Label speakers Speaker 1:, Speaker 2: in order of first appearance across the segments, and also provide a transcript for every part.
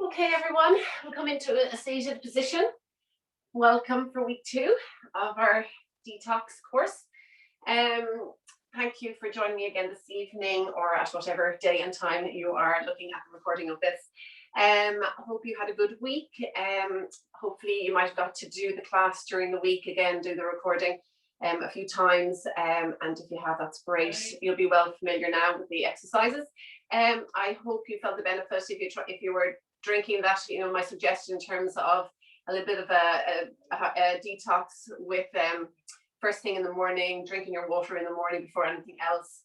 Speaker 1: Okay, everyone, we'll come into a seated position. Welcome for week 2 of our detox course. Thank you for joining me again this evening, or at whatever day and time that you are looking at the recording of this. Hope you had a good week. Hopefully you might have got to do the class during the week again, do the recording a few times, and if you have, that's great. You'll be well familiar now with the exercises. I hope you felt the benefit if you were drinking that, my suggestion in terms of a little bit of a detox with first thing in the morning, drinking your water in the morning before anything else,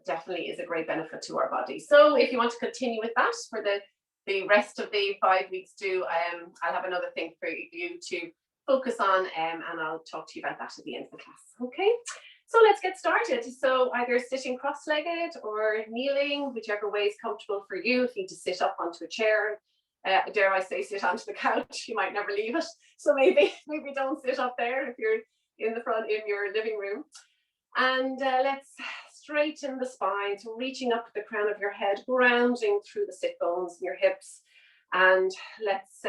Speaker 1: definitely is a great benefit to our body. So if you want to continue with that for the rest of the 5 weeks, I'll have another thing for you to focus on, and I'll talk to you about that at the end of the class. Okay, so let's get started. So either sitting cross-legged or kneeling, whichever way is comfortable for you. If you need to sit up onto a chair, dare I say sit onto the couch, you might never leave it, so maybe don't sit up there if you're in the front in your living room. And let's straighten the spine, so reaching up to the crown of your head, grounding through the sit bones in your hips. And let's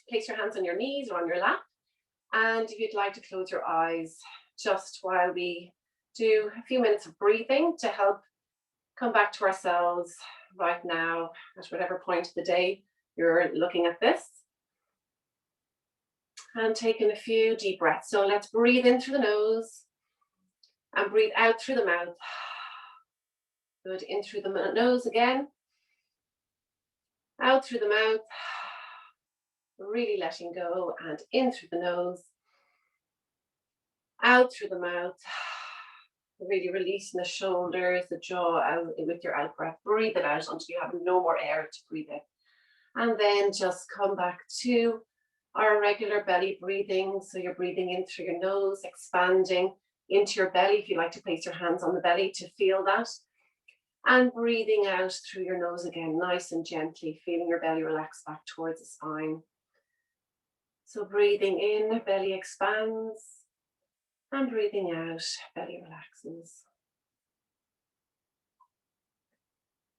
Speaker 1: place your hands on your knees or on your lap. And if you'd like to close your eyes just while we do a few minutes of breathing to help come back to ourselves right now at whatever point of the day you're looking at this. And taking a few deep breaths. So let's breathe in through the nose and breathe out through the mouth. Good, in through the nose again. Out through the mouth. Really letting go, and in through the nose. Out through the mouth. Really releasing the shoulders, the jaw out with your out breath. Breathe it out until you have no more air to breathe in. And then just come back to our regular belly breathing. So you're breathing in through your nose, expanding into your belly. If you like to place your hands on the belly to feel that. And breathing out through your nose again, nice and gently, feeling your belly relax back towards the spine. So breathing in, belly expands. And breathing out, belly relaxes.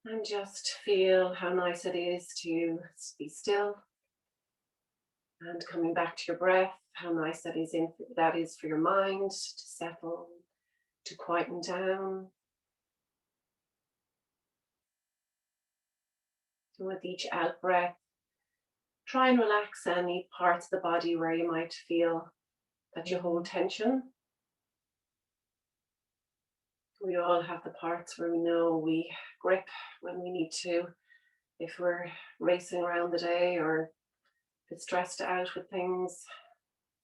Speaker 1: And just feel how nice it is to be still. And coming back to your breath, how nice that is for your mind to settle, to quieten down. And with each out breath, try and relax any parts of the body where you might feel that you hold tension. We all have the parts where we know we grip when we need to, if we're racing around the day or if it's stressed out with things.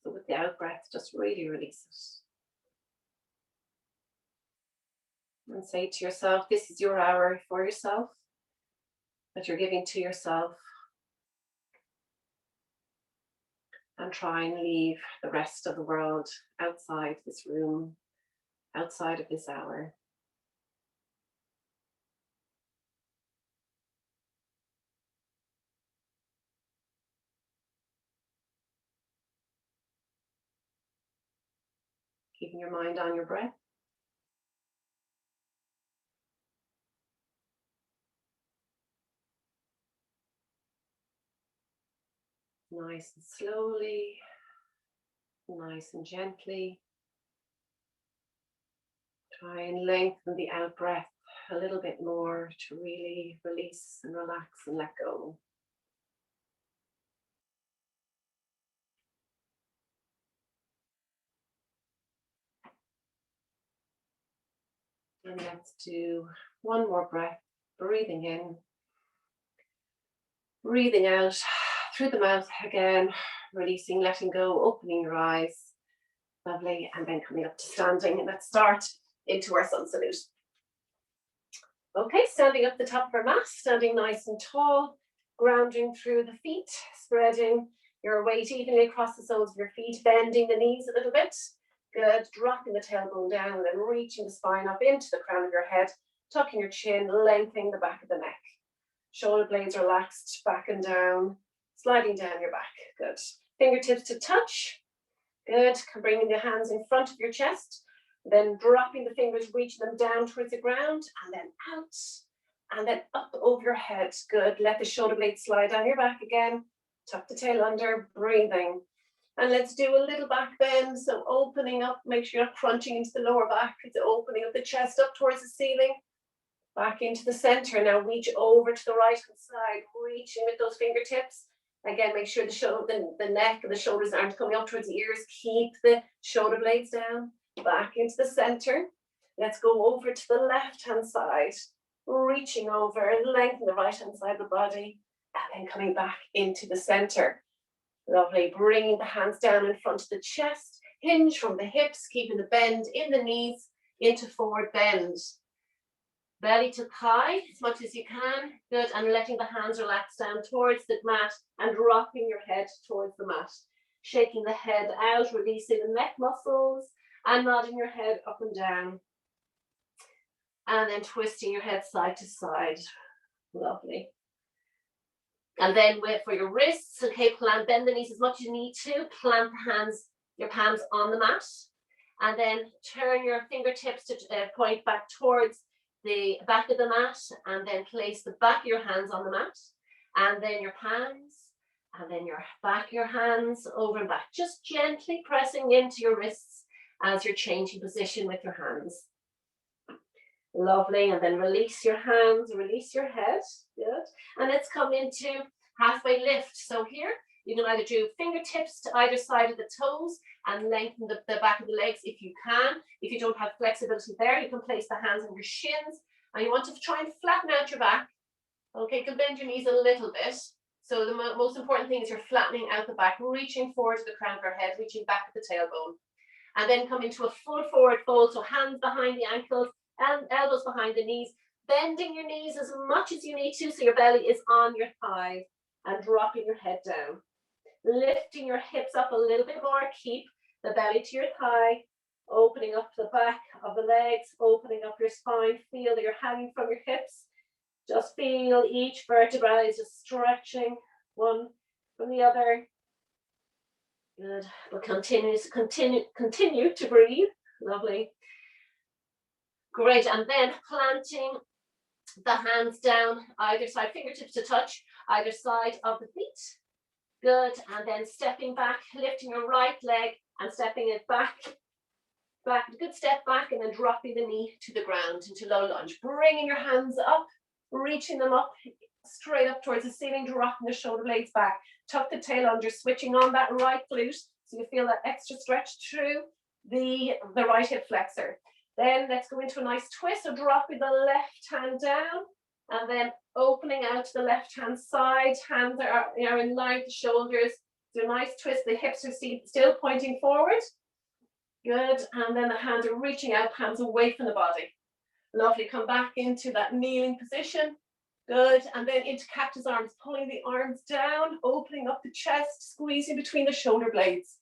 Speaker 1: So with the out breath, just really release it. And say to yourself, this is your hour for yourself, that you're giving to yourself. And try and leave the rest of the world outside this room, outside of this hour. Keeping your mind on your breath. Nice and slowly, nice and gently. Try and lengthen the out breath a little bit more to really release and relax and let go. And let's do one more breath, breathing in, breathing out through the mouth again, releasing, letting go, opening your eyes. Lovely. And then coming up to standing, and let's start into our sun salute. Okay, standing up the top of our mat, standing nice and tall, grounding through the feet, spreading your weight evenly across the soles of your feet, bending the knees a little bit. Good, dropping the tailbone down and then reaching the spine up into the crown of your head, tucking your chin, lengthening the back of the neck. Shoulder blades relaxed, back and down, sliding down your back. Good. Fingertips to touch. Good. Bringing the hands in front of your chest, Then dropping the fingers, reaching them down towards the ground, and then out, and then up over your head. Good. Let the shoulder blades slide down your back again. Tuck the tail under, breathing. And let's do a little back bend. So opening up, make sure you're not crunching into the lower back. It's opening up the chest up towards the ceiling. Back into the center. Now reach over to the right hand side, reaching with those fingertips. Again, make sure the neck and the shoulders aren't coming up towards the ears. Keep the shoulder blades down. Back into the center. Let's go over to the left hand side, reaching over and lengthen the right hand side of the body, and then coming back into the center. Lovely. Bringing the hands down in front of the chest, hinge from the hips, keeping the bend in the knees into forward bend. Belly to thigh as much as you can. Good. And letting the hands relax down towards the mat and dropping your head towards the mat. Shaking the head out, releasing the neck muscles and nodding your head up and down. And then twisting your head side to side. Lovely. And then for your wrists, okay, bend the knees as much as you need to. Plant the hands, your palms on the mat. And then turn your fingertips to point back towards the back of the mat, and then place the back of your hands on the mat, and then your palms, and then your back of your hands over and back, just gently pressing into your wrists as you're changing position with your hands. Lovely. And then release your hands, release your head. Good. And let's come into halfway lift. So here you can either do fingertips to either side of the toes and lengthen the back of the legs if you can. If you don't have flexibility there, you can place the hands on your shins, and you want to try and flatten out your back. Okay, you can bend your knees a little bit. So the most important thing is you're flattening out the back, reaching forward to the crown of your head, reaching back at the tailbone. And then come into a full forward fold, so hands behind the ankles and elbows behind the knees, bending your knees as much as you need to so your belly is on your thigh, and dropping your head down. Lifting your hips up a little bit more, keep the belly to your thigh, opening up the back of the legs, opening up your spine, feel that you're hanging from your hips. Just feel each vertebra is just stretching one from the other. Good, but continue to breathe. Lovely. Great, and then planting the hands down either side, fingertips to touch either side of the feet. Good, and then stepping back, lifting your right leg and stepping it back, good step back, and then dropping the knee to the ground into low lunge. Bringing your hands up, reaching them up, straight up towards the ceiling, dropping the shoulder blades back. Tuck the tail under, switching on that right glute so you feel that extra stretch through the right hip flexor. Then let's go into a nice twist, so dropping the left hand down, and then opening out to the left hand side. Hands are in line with the shoulders. Do a nice twist. The hips are still pointing forward. Good. And then the hands are reaching out, hands away from the body. Lovely. Come back into that kneeling position. Good. And then into cactus arms, pulling the arms down, opening up the chest, squeezing between the shoulder blades.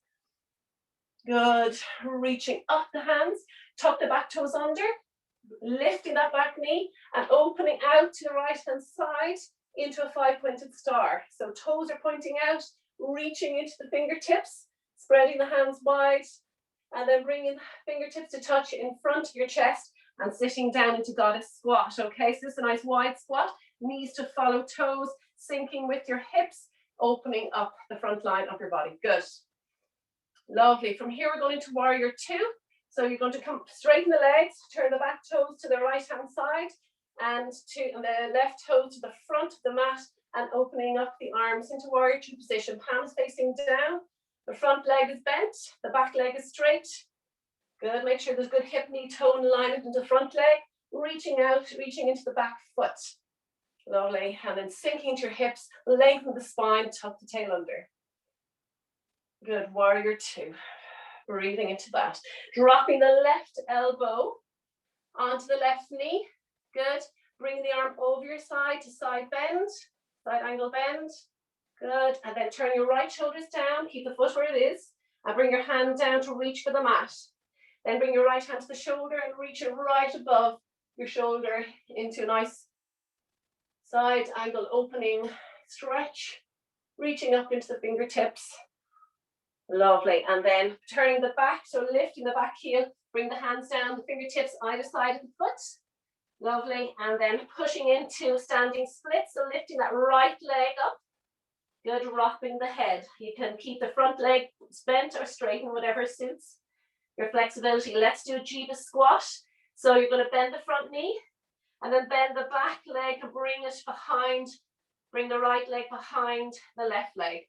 Speaker 1: Good. Reaching up the hands, tuck the back toes under, lifting that back knee and opening out to the right hand side into a 5-pointed star. So toes are pointing out, reaching into the fingertips, spreading the hands wide, and then bringing fingertips to touch in front of your chest and sitting down into goddess squat. Okay, so this is a nice wide squat, knees to follow toes, syncing with your hips, opening up the front line of your body. Good. Lovely. From here, we're going into warrior two. So you're going to come straighten the legs, turn the back toes to the right hand side, and the left toe to the front of the mat, and opening up the arms into warrior two position. Palms facing down. The front leg is bent. The back leg is straight. Good. Make sure there's good hip, knee, toe alignment into the front leg. Reaching out, reaching into the back foot. Lovely. And then sinking into your hips, lengthen the spine, tuck the tail under. Good. Warrior two. Breathing into that. Dropping the left elbow onto the left knee. Good. Bring the arm over your side to side bend, side angle bend. Good. And then turn your right shoulders down. Keep the foot where it is. And bring your hand down to reach for the mat. Then bring your right hand to the shoulder and reach it right above your shoulder into a nice side angle opening stretch. Reaching up into the fingertips. Lovely. And then turning the back, so lifting the back heel, Bring the hands down, the fingertips either side of the foot. Lovely. And then pushing into standing split. So lifting that right leg up. Good, rocking the head. You can keep the front leg bent or straighten, whatever suits your flexibility. Let's do a jiva squat. So you're going to bend the front knee and then bend the back leg and bring it behind. Bring the right leg behind the left leg.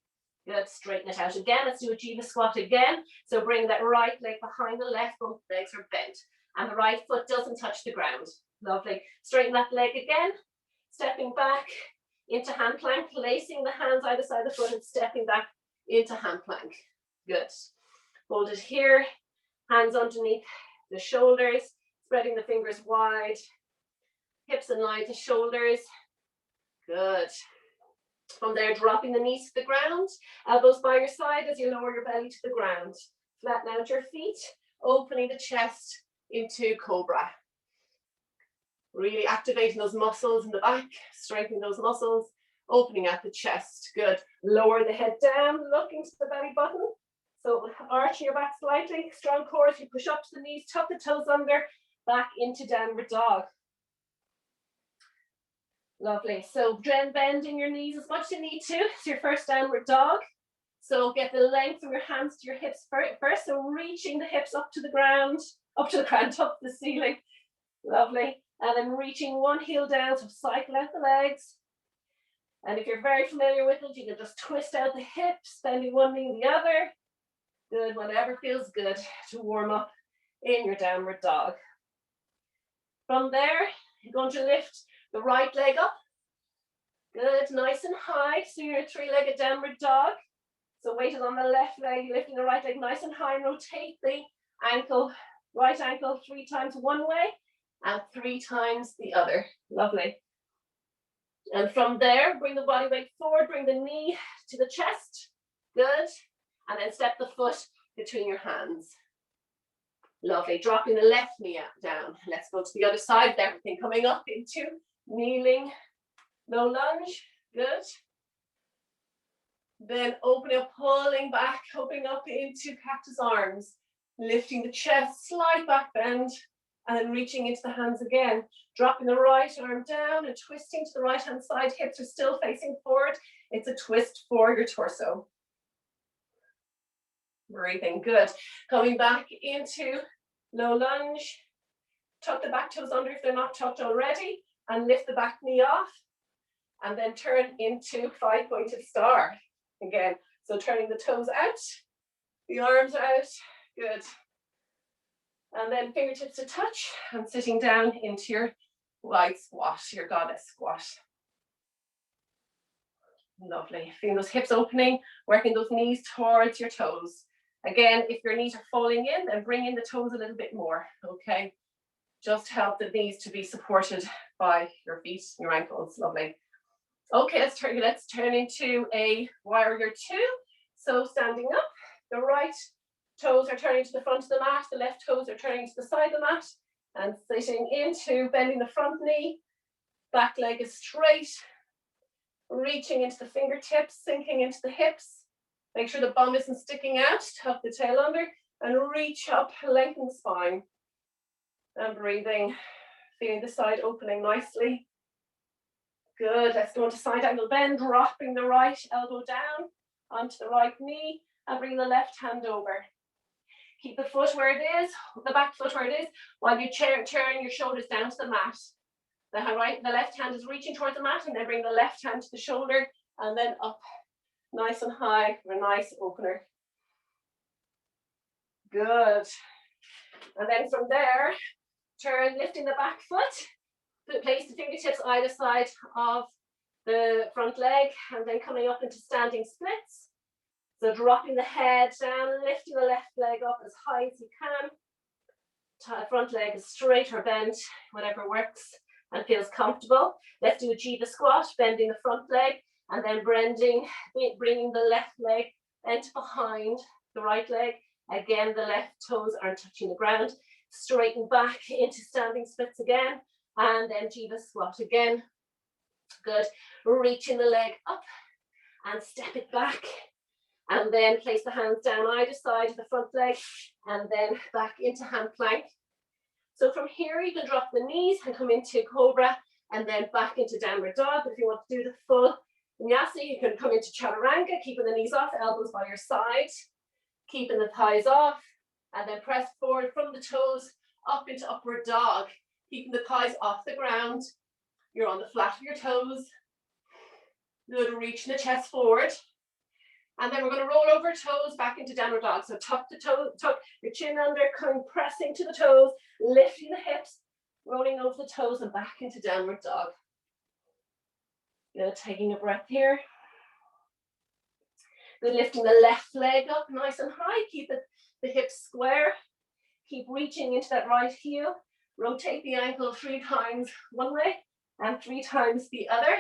Speaker 1: Good, straighten it out again. Let's do a jiva squat again. So bring that right leg behind the left, both legs are bent. And the right foot doesn't touch the ground. Lovely. Straighten that leg again. Stepping back into hand plank, placing the hands either side of the foot and stepping back into hand plank. Good. Hold it here. Hands underneath the shoulders, spreading the fingers wide. Hips in line to shoulders. Good. From there, dropping the knees to the ground. Elbows by your side as you lower your belly to the ground. Flatten out your feet, opening the chest into cobra. Really activating those muscles in the back, strengthening those muscles, opening out the chest. Good. Lower the head down, looking to the belly button. So arch your back slightly, strong core as you push up to the knees, tuck the toes under, back into downward dog. Lovely. So bending your knees as much as you need to. It's your first downward dog. So get the length from your hands to your hips first. So reaching the hips up to the ground, up to the ceiling. Lovely. And then reaching one heel down, so cycle out the legs. And if you're very familiar with it, you can just twist out the hips, bending one knee and the other. Good, whatever feels good to warm up in your downward dog. From there, you're going to lift the right leg up. Good, nice and high. So you're three-legged downward dog. So weight is on the left leg, lifting the right leg nice and high. Rotate the ankle, right ankle 3 times one way and 3 times the other. Lovely. And from there, bring the body weight forward, bring the knee to the chest. Good. And then step the foot between your hands. Lovely. Dropping the left knee down. Let's go to the other side of everything. Coming up into kneeling, low lunge. Good. Then opening up, pulling back, opening up into cactus arms. Lifting the chest, slight back bend. And then reaching into the hands again. Dropping the right arm down and twisting to the right hand side. Hips are still facing forward. It's a twist for your torso. Breathing, good. Coming back into low lunge. Tuck the back toes under if they're not tucked already. And lift the back knee off. And then turn into 5-pointed star. Again, so turning the toes out. The arms out. Good. And then fingertips to touch. And sitting down into your wide squat, your goddess squat. Lovely. Feeling those hips opening, working those knees towards your toes. Again, if your knees are falling in, then bring in the toes a little bit more, okay? Just help the knees to be supported by your feet, your ankles. Lovely. Okay, let's turn into a warrior 2. So standing up, the right toes are turning to the front of the mat, the left toes are turning to the side of the mat, and sitting into bending the front knee, back leg is straight, reaching into the fingertips, sinking into the hips. Make sure the bum isn't sticking out, tuck the tail under, and reach up, lengthen the spine. And breathing, feeling the side opening nicely. Good, let's go into side angle bend, dropping the right elbow down onto the right knee, and bring the left hand over. Keep the foot where it is, the back foot where it is, while you turn your shoulders down to the mat. The left hand is reaching towards the mat, and then bring the left hand to the shoulder, and then up. Nice and high for a nice opener. Good. And then from there, turn, lifting the back foot, place the fingertips either side of the front leg, and then coming up into standing splits. So dropping the head down, lifting the left leg up as high as you can. Front leg is straight or bent, whatever works and feels comfortable. Let's do a jiva squat, bending the front leg, and then bringing the left leg bent behind the right leg. Again, the left toes aren't touching the ground. Straighten back into standing splits again, and then jiva squat again. Good. Reaching the leg up and step it back. And then place the hands down either side of the front leg, and then back into hand plank. So from here, you can drop the knees and come into cobra, and then back into downward dog. But if you want to do the full vinyasa, you can come into chaturanga, keeping the knees off, elbows by your side, keeping the thighs off, and then press forward from the toes up into upward dog, keeping the thighs off the ground. You're on the flat of your toes. Good, reaching the chest forward. And then we're going to roll over toes back into downward dog. So tuck the toe, tuck your chin under, compressing to the toes, lifting the hips, rolling over the toes and back into downward dog. Good, taking a breath here. Good, lifting the left leg up nice and high. Keep the hips square. Keep reaching into that right heel. Rotate the ankle 3 times one way and 3 times the other.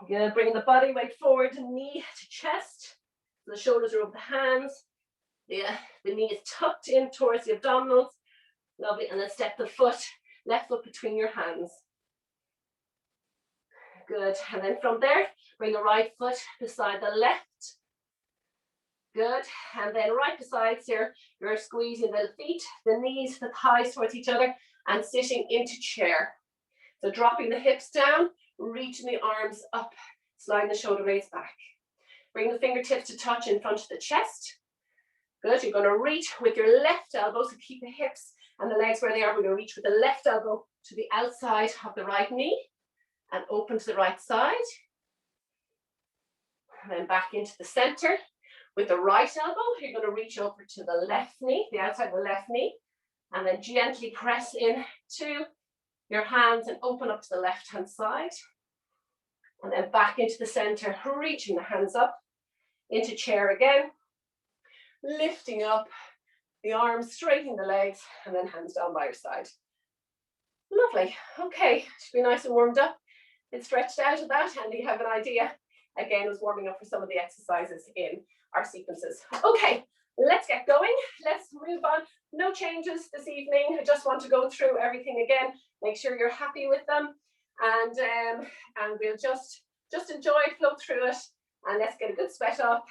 Speaker 1: Good, bringing the body weight forward, knee to chest. The shoulders are over the hands. The knee is tucked in towards the abdominals. Lovely, and then step the foot, left foot between your hands. Good, and then from there, bring the right foot beside the left. Good, and then right beside here, you're squeezing the feet, the knees, the thighs towards each other, and sitting into chair. So dropping the hips down, reaching the arms up, sliding the shoulder blades back. Bring the fingertips to touch in front of the chest. Good, you're going to reach with your left elbow, so keep the hips and the legs where they are. We're going to reach with the left elbow to the outside of the right knee and open to the right side. And then back into the center. With the right elbow, you're going to reach over to the left knee, the outside of the left knee, and then gently press in to your hands and open up to the left-hand side. And then back into the center, reaching the hands up into chair again, lifting up the arms, straightening the legs, and then hands down by your side. Lovely. Okay, should be nice and warmed up. It's stretched out of that, and you have an idea. Again, was warming up for some of the exercises in our sequences. Okay, let's get going. Let's move on. No changes this evening. I just want to go through everything again. Make sure you're happy with them, and we'll just enjoy it, flow through it, and let's get a good sweat up,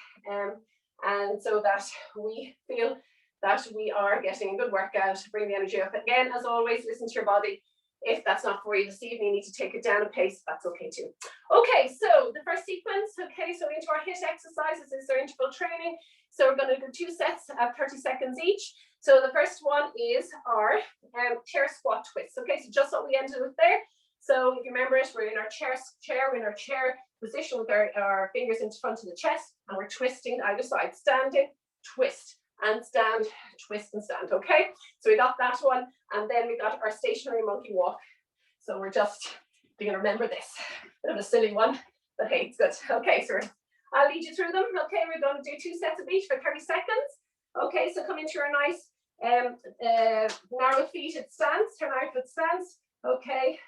Speaker 1: and so that we feel that we are getting a good workout. Bring the energy up. Again, as always, listen to your body. If that's not for you this evening, you need to take it down a pace, that's okay too. Okay, so the first sequence, okay, so into our HIIT exercises is our interval training. So we're going to do 2 sets of 30 seconds each. So the first one is our chair squat twist. Okay, so just what we ended with there. So if you remember it, we're in our chair position with our fingers in front of the chest, and we're twisting either side, standing, twist, and stand, twist and stand, okay? So we got that one, and then we got our stationary monkey walk. So we're just going to remember this. Bit of a silly one, but hey, it's good. Okay, so I'll lead you through them. Okay, we're going to do 2 sets of each for 30 seconds. Okay, so come into your nice narrow-feeted stance, turn out foot stance. Okay,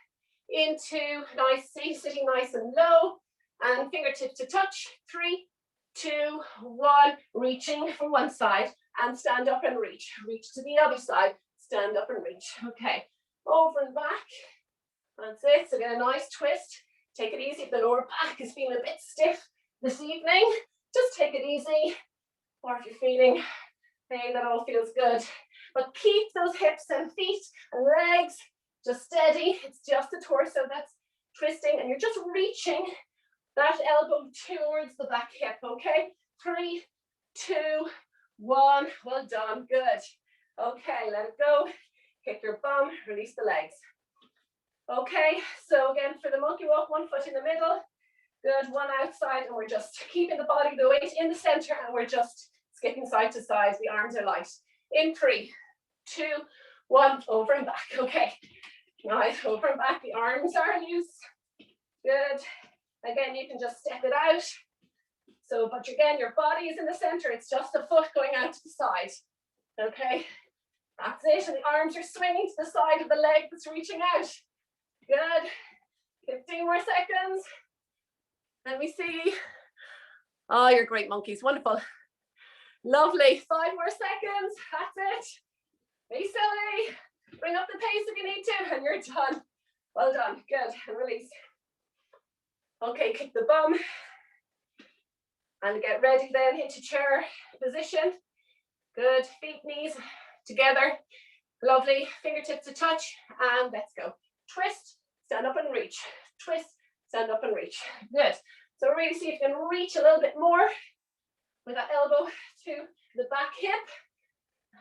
Speaker 1: into nice, sitting nice and low, and fingertips to touch. 3, 2, 1, reaching from one side, and stand up and reach. Reach to the other side, stand up and reach. Okay, over and back. That's it. So get a nice twist. Take it easy if the lower back is feeling a bit stiff this evening. Just take it easy. Or if you're feeling pain, that all feels good. But keep those hips and feet and legs just steady. It's just the torso that's twisting, and you're just reaching that elbow towards the back hip. Okay, 3, 2, 1. Well done. Good. Okay, let it go. Kick your bum, release the legs. Okay, so again for the monkey walk, 1 foot in the middle. Good, 1 outside, and we're just keeping the body, the weight in the center, and we're just skipping side to side. The arms are light. In 3, 2, 1, over and back. Okay, nice, over and back. The arms are loose. Good. Again, you can just step it out. So, but again, your body is in the center. It's just the foot going out to the side. Okay, that's it. And the arms are swinging to the side of the leg that's reaching out. Good. 15 more seconds. Let me see. Oh, you're great monkeys. Wonderful. Lovely. 5 more seconds. That's it. Be silly. Bring up the pace if you need to, and you're done. Well done. Good. And release. Okay, kick the bum. And get ready then into chair position. Good, feet, knees together. Lovely, fingertips to touch, and let's go. Twist, stand up and reach. Twist, stand up and reach. Good. So really see if you can reach a little bit more with that elbow to the back hip.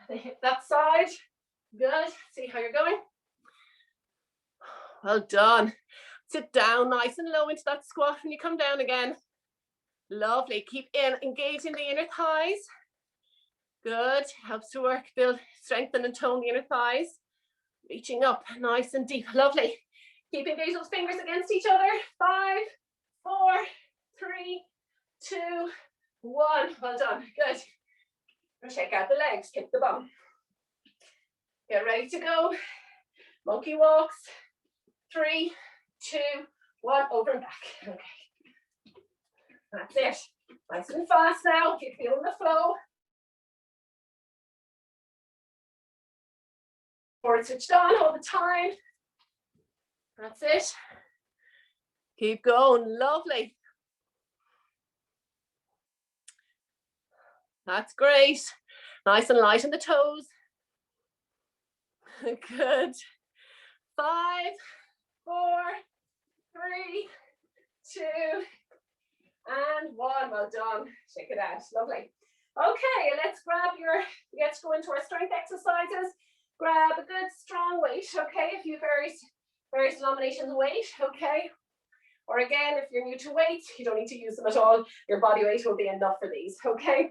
Speaker 1: The hip that side. Good. See how you're going. Well done. Sit down nice and low into that squat when you come down again. Lovely. Keep engaging the inner thighs. Good. Helps to work, build, strengthen and tone the inner thighs. Reaching up nice and deep. Lovely. Keep engaging those fingers against each other. 5, 4, 3, 2, 1. Well done. Good. Check out the legs. Kick the bum. Get ready to go. Monkey walks. 3, 2, 1. Over and back. Okay. That's it. Nice and fast now. Keep feeling the flow. Forward switched on all the time. That's it. Keep going. Lovely. That's great. Nice and light on the toes. Good. 5, 4, 3, 2, and 1. Well done. Check it out. Lovely. Okay, let's grab let's go into our strength exercises. Grab a good strong weight, okay? A few various denominations of weight, okay? Or again, if you're new to weights, you don't need to use them at all. Your body weight will be enough for these, okay?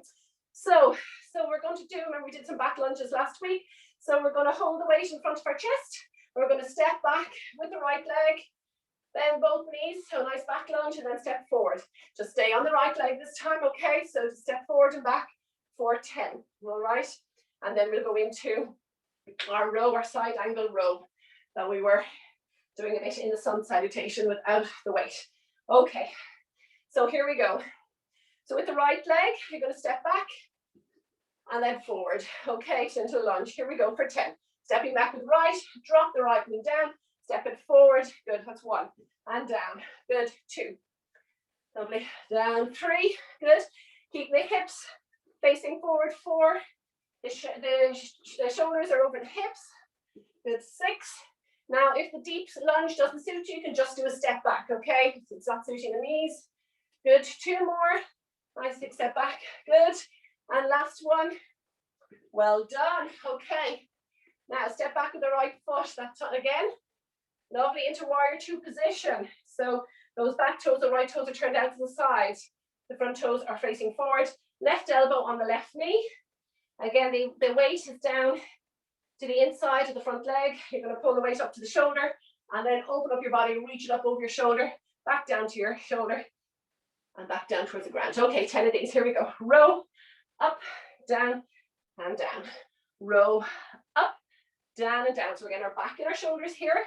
Speaker 1: So we're going to do, remember we did some back lunges last week. So we're going to hold the weight in front of our chest. We're going to step back with the right leg, bend both knees, so nice back lunge, and then step forward. Just stay on the right leg this time, okay? So step forward and back for 10, all right? And then we'll go into our row, our side angle row that we were doing a bit in the sun salutation without the weight. Okay, so here we go. So with the right leg, you're going to step back and then forward. Okay, so into a lunge. Here we go for 10. Stepping back with right, drop the right knee down, step it forward. Good, that's 1. And down. Good, 2. Lovely. Down, 3. Good. Keep the hips facing forward. 4. The shoulders are over the hips. Good, 6. Now, if the deep lunge doesn't suit you, you can just do a step back, okay? If it's not suiting the knees. Good, 2 more. Nice big step back. Good. And last one. Well done. Okay. Now, step back with the right foot. That's again. Lovely into warrior 2 position. So those back toes, the right toes are turned out to the side. The front toes are facing forward. Left elbow on the left knee. Again, the weight is down to the inside of the front leg. You're going to pull the weight up to the shoulder and then open up your body, reach it up over your shoulder, back down to your shoulder and back down towards the ground. Okay, 10 of these. Here we go. Row, up, down, and down. Row, up, down, and down. So we're getting our back and our shoulders here.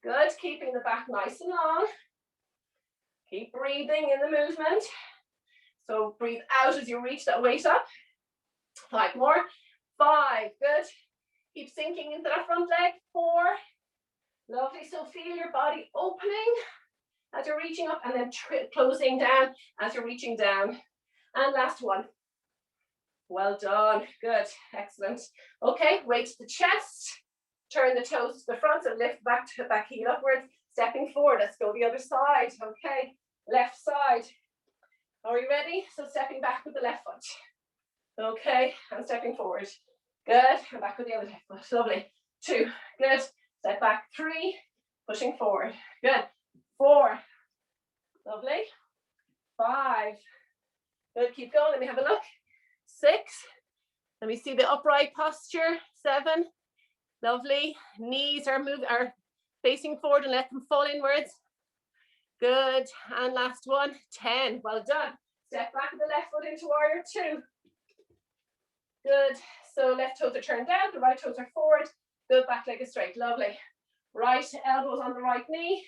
Speaker 1: Good. Keeping the back nice and long. Keep breathing in the movement. So breathe out as you reach that weight up. 5 more. 5. Good. Keep sinking into that front leg. 4. Lovely. So feel your body opening as you're reaching up and then closing down as you're reaching down. And last one. Well done. Good. Excellent. Okay. Weight to the chest. Turn the toes to the front and lift back to back heel upwards. Stepping forward. Let's go the other side. Okay. Left side. Are you ready? So stepping back with the left foot. Okay. And stepping forward. Good. And back with the other left foot. Lovely. 2. Good. Step back. 3. Pushing forward. Good. 4. Lovely. 5. Good. Keep going. Let me have a look. 6. Let me see the upright posture. 7. Lovely. Knees are facing forward and let them fall inwards. Good. And last one. 10. Well done. Step back with the left foot into warrior 2. Good. So left toes are turned down, the right toes are forward. Good, back leg is straight. Lovely. Right elbows on the right knee.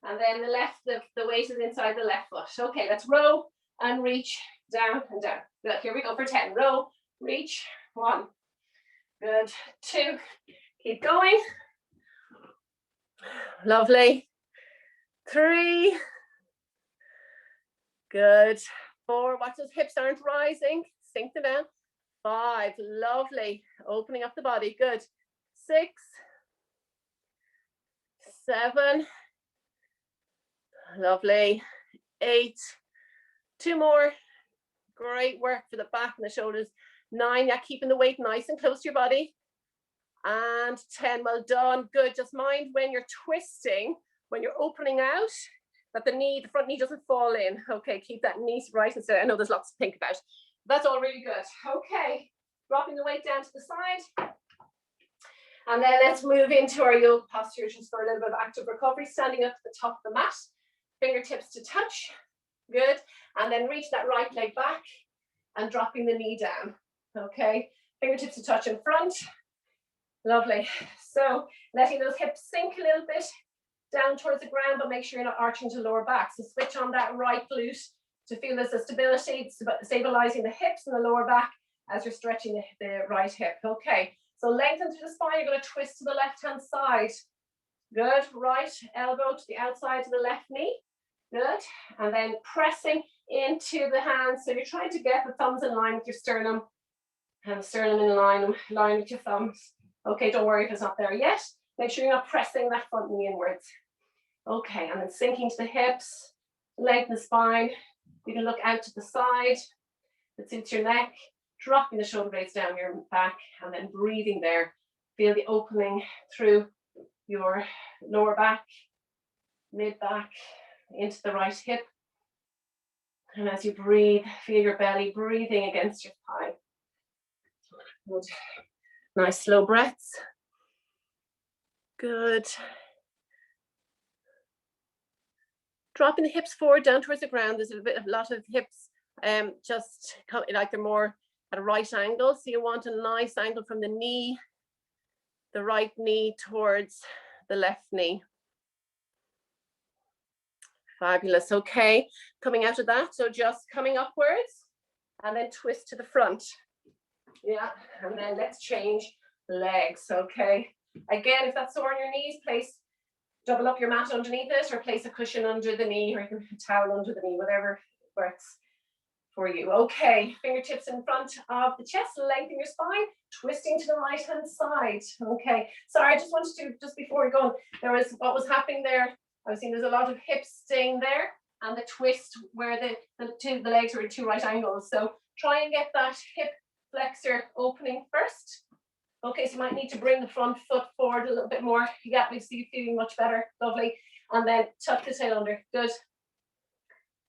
Speaker 1: And then the left, the weight is inside the left foot. Okay, let's row and reach down and down. Good. Here we go for 10. Row, reach. 1. Good. 2. Keep going. Lovely. 3. Good. 4, watch those hips aren't rising, sink them down. 5, lovely, opening up the body, good. 6, 7, lovely. 8, 2 more, great work for the back and the shoulders. 9, yeah, keeping the weight nice and close to your body. And 10, well done, good. Just mind when you're twisting, when you're opening out, that the front knee doesn't fall in. Okay, keep that knee right instead. I know there's lots to think about. That's all really good. Okay, dropping the weight down to the side. And then let's move into our yoga posture just for a little bit of active recovery. Standing up to the top of the mat, fingertips to touch. Good. And then reach that right leg back and dropping the knee down. Okay, fingertips to touch in front. Lovely. So letting those hips sink a little bit down towards the ground, but make sure you're not arching to lower back. So switch on that right glute to feel there's a stability, stabilizing the hips and the lower back as you're stretching the right hip. Okay, so lengthen through the spine. You're going to twist to the left-hand side. Good. Right elbow to the outside of the left knee. Good. And then pressing into the hands. So you're trying to get the thumbs in line with your sternum and the sternum in line with your thumbs. Okay, don't worry if it's not there yet. Make sure you're not pressing that front knee inwards. Okay, and then sinking to the hips, lengthen the spine. You can look out to the side that suits your neck, dropping the shoulder blades down your back, and then breathing there. Feel the opening through your lower back, mid back, into the right hip. And as you breathe, feel your belly breathing against your thigh. Good. Nice slow breaths. Good. Dropping the hips forward down towards the ground. There's a lot of hips just like they're more at a right angle. So you want a nice angle from the knee, the right knee towards the left knee. Fabulous. Okay, coming out of that. So just coming upwards and then twist to the front. Yeah, and then let's change legs. Okay. Again, if that's sore on your knees, double up your mat underneath it, or place a cushion under the knee, or you can put a towel under the knee, whatever works for you. Okay, fingertips in front of the chest, lengthen your spine, twisting to the right hand side. Okay, sorry, I just wanted to, just before we go, what was happening there. I was seeing there's a lot of hips staying there, and the twist where the legs are at 2 right angles. So try and get that hip flexor opening first. Okay, so you might need to bring the front foot forward a little bit more. Yeah, we see you feeling much better. Lovely. And then tuck the tail under. Good.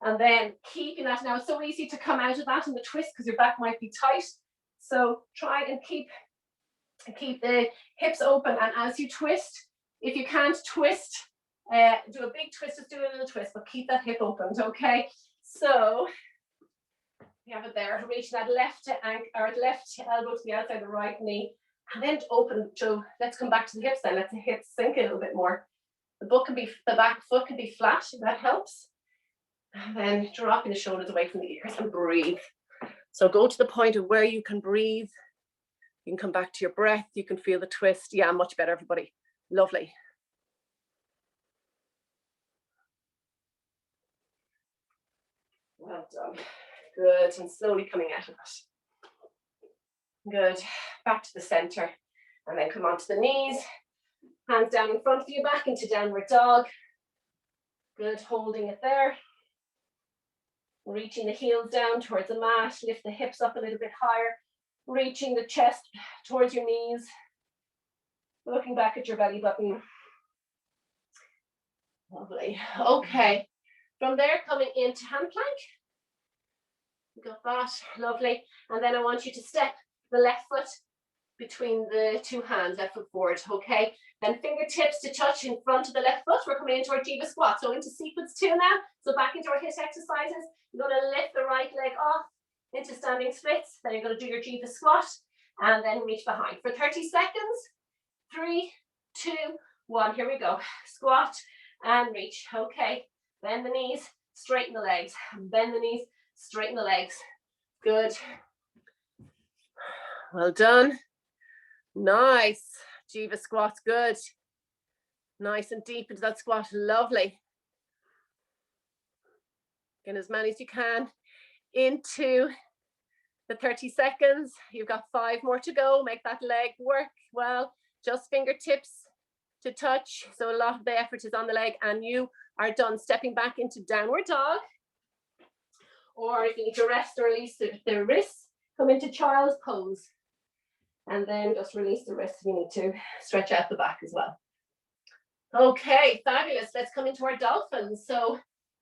Speaker 1: And then keeping that. Now, it's so easy to come out of that in the twist because your back might be tight. So try and keep the hips open. And as you twist, if you can't twist, do a big twist, just do a little twist, but keep that hip opened. Okay. So you have it there. Reach that left elbow to the outside of the right knee. And then open. So let's come back to the hips then. Let the hips sink a little bit more. The back foot can be flat, if that helps. And then dropping the shoulders away from the ears and breathe. So go to the point of where you can breathe. You can come back to your breath. You can feel the twist. Yeah, much better, everybody. Lovely. Well done. Good. And slowly coming out of it. Good. Back to the center. And then come onto the knees. Hands down in front of you, back into downward dog. Good. Holding it there. Reaching the heels down towards the mat. Lift the hips up a little bit higher. Reaching the chest towards your knees. Looking back at your belly button. Lovely. Okay. From there, coming into hand plank. Got that. Lovely. And then I want you to step the left foot between the two hands, left foot forward. Okay. Then fingertips to touch in front of the left foot. We're coming into our Jiva squat. So into sequence 2 now. So back into our HIIT exercises. You're going to lift the right leg off into standing splits. Then you're going to do your Jiva squat and then reach behind for 30 seconds. 3, 2, 1. Here we go. Squat and reach. Okay. Bend the knees, straighten the legs. Bend the knees, straighten the legs. Good. Well done. Nice. Jiva squats. Good. Nice and deep into that squat. Lovely. Get as many as you can into the 30 seconds. You've got 5 more to go. Make that leg work well. Just fingertips to touch. So a lot of the effort is on the leg, and you are done. Stepping back into downward dog. Or if you need to rest or release the wrists, come into child's pose. And then just release the wrists if you need to. Stretch out the back as well. Okay, fabulous. Let's come into our dolphins. So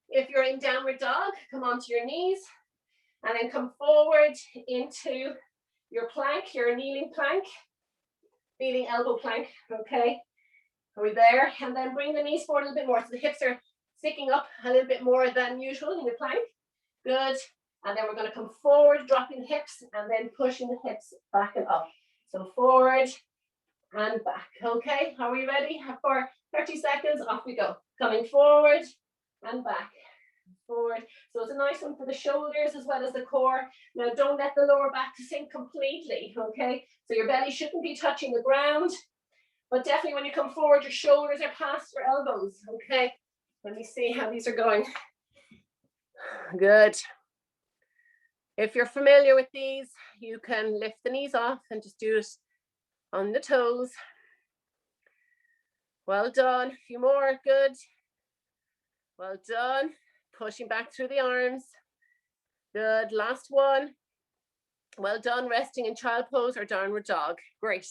Speaker 1: if you're in downward dog, come onto your knees and then come forward into your plank, your kneeling plank, kneeling elbow plank. Okay, are we there? And then bring the knees forward a little bit more. So the hips are sticking up a little bit more than usual in the plank. Good. And then we're going to come forward, dropping the hips, and then pushing the hips back and up. So forward and back. Okay, are we ready? For 30 seconds, off we go. Coming forward and back. Forward. So it's a nice one for the shoulders as well as the core. Now don't let the lower back sink completely. Okay, so your belly shouldn't be touching the ground, but definitely when you come forward, your shoulders are past your elbows. Okay, let me see how these are going. Good. If you're familiar with these, you can lift the knees off and just do it on the toes. Well done. A few more. Good. Well done. Pushing back through the arms. Good. Last one. Well done. Resting in child pose or downward dog. Great.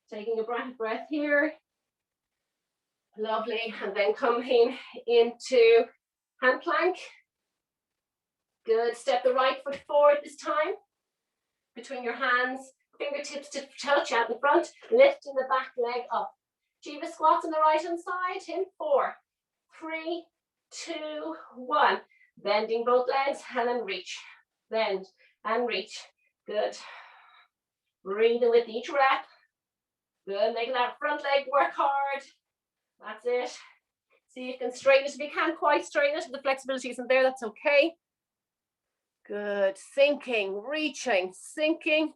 Speaker 1: Taking a breath here. Lovely. And then coming into hand plank. Good. Step the right foot forward this time. Between your hands, fingertips to touch out in front, lifting the back leg up. Jiva squats on the right hand side in 4, 3, 2, 1. Bending both legs and then reach. Bend and reach. Good. Breathing with each rep. Good. Making that front leg work hard. That's it. See if you can straighten it. If you can't quite straighten it, if the flexibility isn't there, that's okay. Good. Sinking, reaching, sinking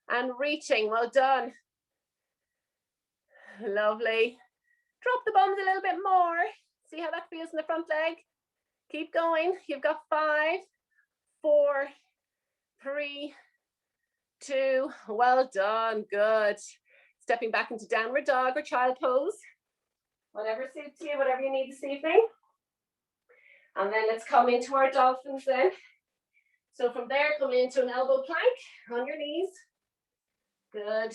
Speaker 1: and reaching. Well done. Lovely. Drop the bums a little bit more. See how that feels in the front leg. Keep going. You've got 5, 4, 3, 2. Well done. Good. Stepping back into downward dog or child pose. Whatever suits you, whatever you need this evening. And then let's come into our dolphins then. So from there, come into an elbow plank on your knees. Good.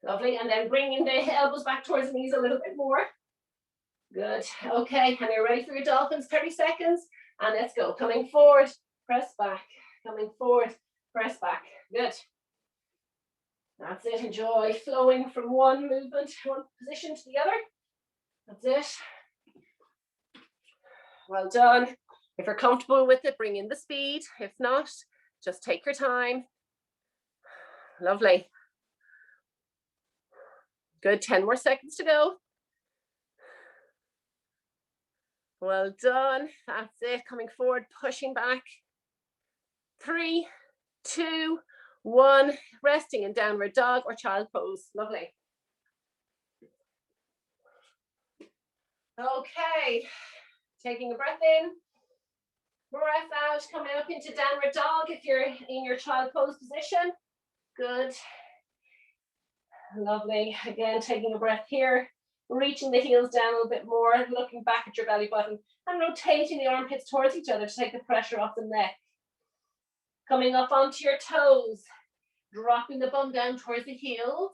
Speaker 1: Lovely. And then bringing the elbows back towards the knees a little bit more. Good. Okay. And you're ready for your dolphins. 30 seconds. And let's go. Coming forward, press back. Coming forward, press back. Good. That's it. Enjoy flowing from one movement, one position to the other. That's it. Well done. If you're comfortable with it, bring in the speed. If not, just take your time. Lovely. Good. 10 more seconds to go. Well done. That's it. Coming forward, pushing back. 3, 2, 1. Resting in downward dog or child pose. Lovely. Okay. Taking a breath in. Breath out, coming up into downward dog if you're in your child pose position. Good. Lovely. Again, taking a breath here. Reaching the heels down a little bit more, looking back at your belly button and rotating the armpits towards each other to take the pressure off the neck. Coming up onto your toes, dropping the bum down towards the heels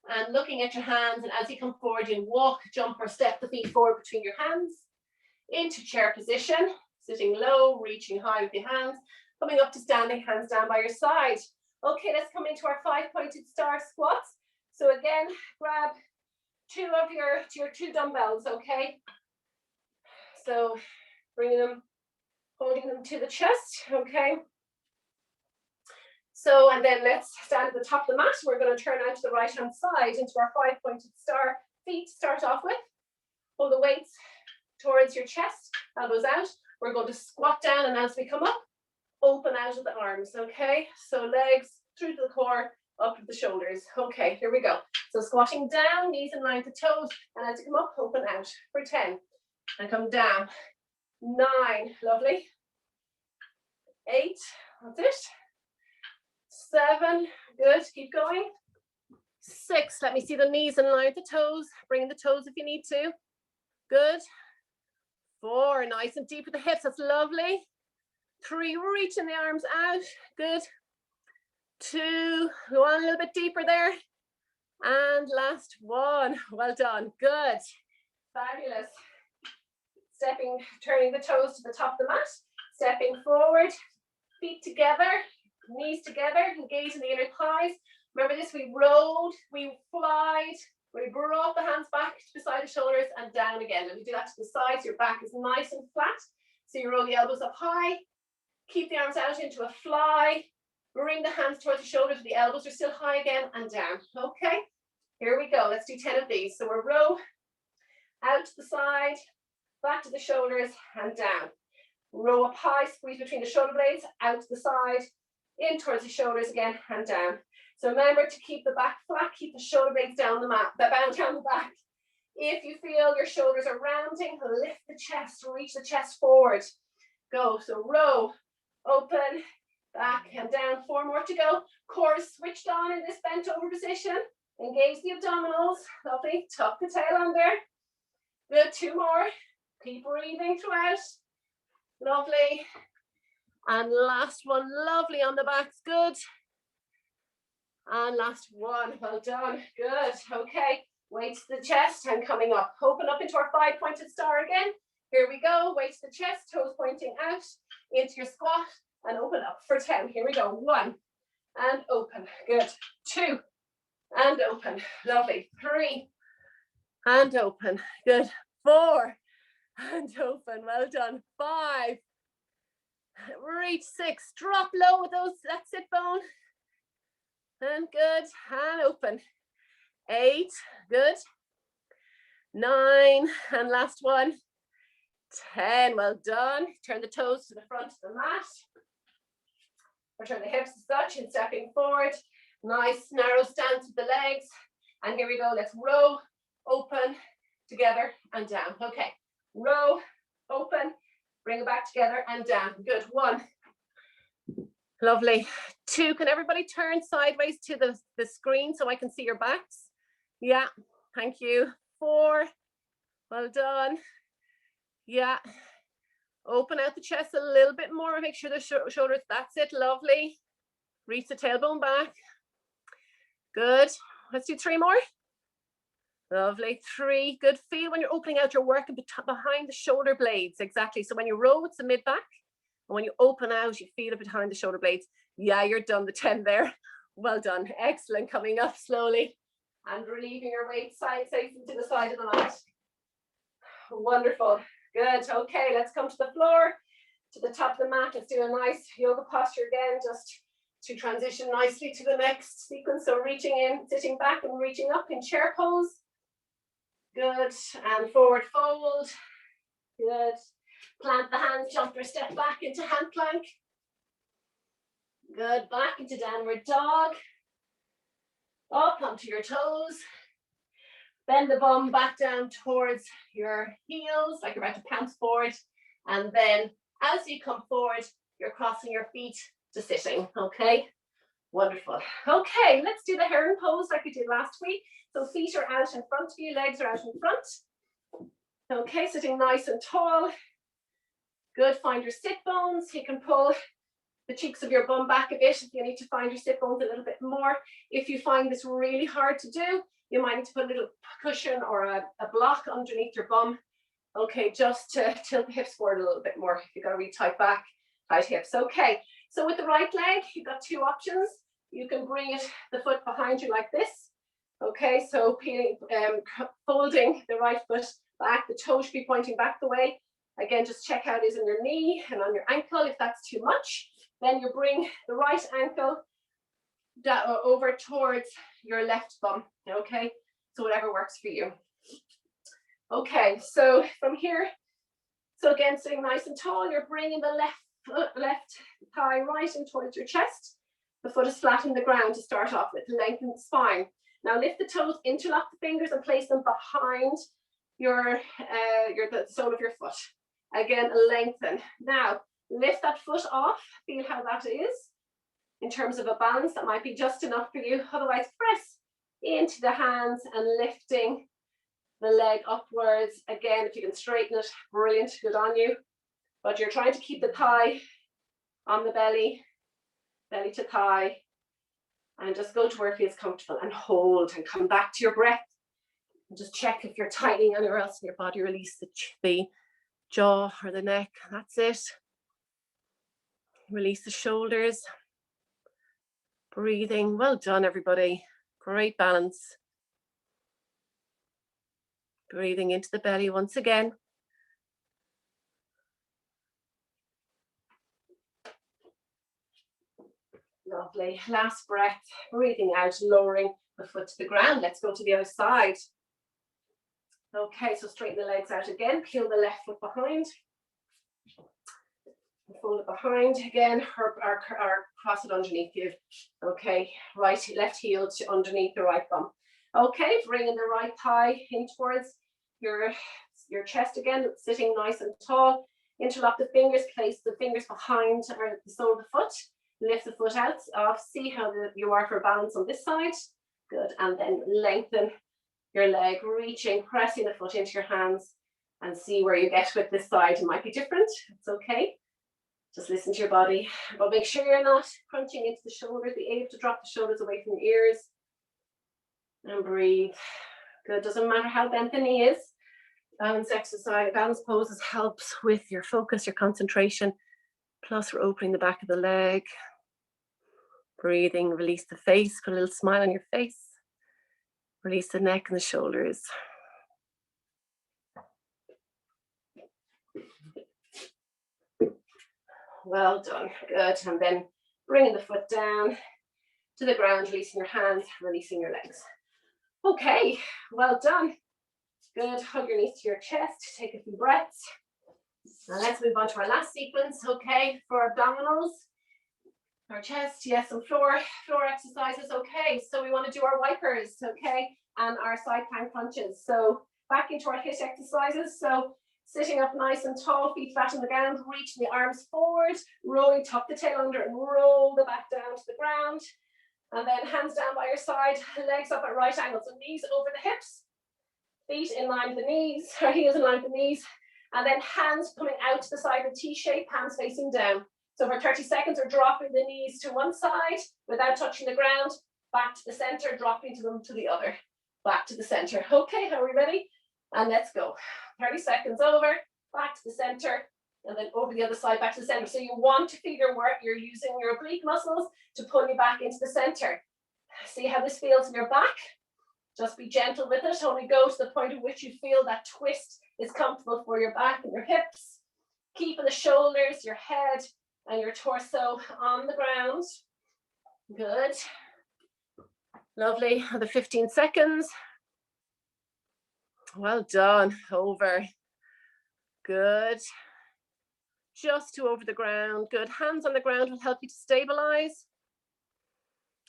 Speaker 1: and looking at your hands. And as you come forward, you walk, jump or step the feet forward between your hands into chair position. Sitting low, reaching high with your hands, coming up to standing, hands down by your side. Okay, let's come into our 5-pointed star squats. So again, grab your 2 dumbbells, okay? So bringing them, holding them to the chest, okay? So, and then let's stand at the top of the mat. We're going to turn out to the right-hand side into our 5-pointed star feet to start off with. Pull the weights towards your chest, elbows out. We're going to squat down, and as we come up, open out of the arms, okay? So legs through to the core, up the shoulders. Okay, here we go. So squatting down, knees in line with the toes, and as you come up, open out for 10. And come down. 9, lovely. 8, that's it. 7, good, keep going. 6, let me see the knees in line with the toes. Bring in the toes if you need to. Good. 4, nice and deep with the hips, that's lovely. 3, reaching the arms out, good. 2, go on a little bit deeper there. And last 1, well done, good. Fabulous. Stepping, turning the toes to the top of the mat. Stepping forward, feet together, knees together, engaging the inner thighs. Remember this, we rolled, we flied, we brought the hands back beside the shoulders and down again. And we do that to the sides, your back is nice and flat. So you roll the elbows up high, keep the arms out into a fly, bring the hands towards the shoulders, the elbows are still high again and down. Okay, here we go, let's do 10 of these. So we're row, out to the side, back to the shoulders and down. Row up high, squeeze between the shoulder blades, out to the side, in towards the shoulders again and down. So remember to keep the back flat, keep the shoulder blades down the mat, down the back. If you feel your shoulders are rounding, lift the chest, reach the chest forward. Go, so row, open, back and down. 4 more to go. Core is switched on in this bent over position. Engage the abdominals, lovely, tuck the tail under. Good, 2 more. Keep breathing throughout. Lovely. And last one, lovely on the backs, good. And last one, well done, good. Okay, weight to the chest and coming up. Open up into our 5-pointed star again. Here we go, weight to the chest, toes pointing out into your squat and open up for 10. Here we go, 1 and open, good. 2 and open, lovely. 3 and open, good. 4 and open, well done. 5, reach 6, drop low with that sit bone. And good, and open. 8, good. 9, and last one. 10, well done. Turn the toes to the front of the mat. Or turn the hips as such and stepping forward. Nice narrow stance with the legs. And here we go, let's row, open, together and down. Okay, row, open, bring it back together and down. Good, 1. Lovely. 2, can everybody turn sideways to the screen so I can see your backs? Yeah, thank you. 4, well done. Yeah, open out the chest a little bit more, make sure the shoulders, that's it, lovely. Reach the tailbone back. Good, let's do 3 more. Lovely, 3, good. Feel when you're opening out, you're working behind the shoulder blades, exactly. So when you row, it's the mid back. And when you open out, you feel it behind the shoulder blades. Yeah, you're done, the 10 there. Well done, excellent. Coming up slowly and relieving your weight facing to the side of the mat. Wonderful, good. Okay, let's come to the floor, to the top of the mat. Let's do a nice yoga posture again, just to transition nicely to the next sequence. So reaching in, sitting back and reaching up in chair pose. Good, and forward fold. Good. Plant the hands, jump or step back into hand plank. Good, back into downward dog. Up onto your toes. Bend the bum back down towards your heels, like you're about to pounce forward. And then as you come forward, you're crossing your feet to sitting, okay? Wonderful. Okay, let's do the heron pose like we did last week. So feet are out in front of you, legs are out in front. Okay, sitting nice and tall. Good, find your sit bones. You can pull the cheeks of your bum back a bit if you need to find your sit bones a little bit more. If you find this really hard to do, you might need to put a little cushion or a block underneath your bum. Okay, just to tilt the hips forward a little bit more. You've got a really tight back, tight hips. Okay, so with the right leg, you've got 2 options. You can bring the foot behind you like this. Okay, so folding the right foot back, the toe should be pointing back the way. Again, just check how it is on your knee and on your ankle. If that's too much, then you bring the right ankle over towards your left bum. Okay, so whatever works for you. Okay, so from here, so again, sitting nice and tall, you're bringing the left thigh right in towards your chest. The foot is flat on the ground to start off with. Lengthen the spine. Now lift the toes, interlock the fingers and place them behind the sole of your foot. Again, lengthen. Now lift that foot off. Feel how that is. In terms of a balance, that might be just enough for you. Otherwise, press into the hands and lifting the leg upwards. Again, if you can straighten it, brilliant, good on you. But you're trying to keep the thigh on the belly, belly to thigh, and just go to where it feels comfortable and hold and come back to your breath. And just check if you're tightening anywhere else in your body. Release the jaw or the neck. That's it. Release the shoulders. Breathing. Well done, everybody. Great balance. Breathing into the belly once again. Lovely. Last breath. Breathing out, lowering the foot to the ground. Let's go to the other side. Okay, so straighten the legs out again. Peel the left foot behind. Fold it behind again, or cross it underneath you. Okay, left heel to underneath the right bum. Okay, bringing the right thigh in towards your chest again, sitting nice and tall. Interlock the fingers, place the fingers behind or the sole of the foot. Lift the foot out off. See how you are for balance on this side. Good, and then lengthen your leg, reaching, pressing the foot into your hands, and see where you get with this side. It might be different. It's okay. Just listen to your body, but make sure you're not crunching into the shoulders. Be able to drop the shoulders away from the ears. And breathe. Good, doesn't matter how bent the knee is. Balance exercise, balance poses helps with your focus, your concentration. Plus we're opening the back of the leg. Breathing, release the face, put a little smile on your face. Release the neck and the shoulders. Well done, good. And then bringing the foot down to the ground, releasing your hands, releasing your legs. Okay, well done. Good, hug your knees to your chest, take a few breaths. Now let's move on to our last sequence, okay, for abdominals. Our chest, yes, some floor exercises, okay. So we want to do our wipers, okay, and our side plank crunches. So back into our HIIT exercises. So sitting up nice and tall, feet flat on the ground, reaching the arms forward, rolling tuck the tail under and roll the back down to the ground. And then hands down by your side, legs up at right angles, so knees over the hips, feet in line with the knees, or heels in line with the knees, and then hands coming out to the side of T shape, hands facing down. So for 30 seconds, we're dropping the knees to one side without touching the ground, back to the center, dropping them to the other, back to the center. Okay, are we ready? And let's go. 30 seconds over, back to the center, and then over the other side, back to the center. So you want to feel your work. You're using your oblique muscles to pull you back into the center. See how this feels in your back? Just be gentle with it. Only go to the point at which you feel that twist is comfortable for your back and your hips. Keeping the shoulders, your head, and your torso on the ground. Good. Lovely. Another 15 seconds. Well done. Over. Good. Just to over the ground. Good. Hands on the ground will help you to stabilize.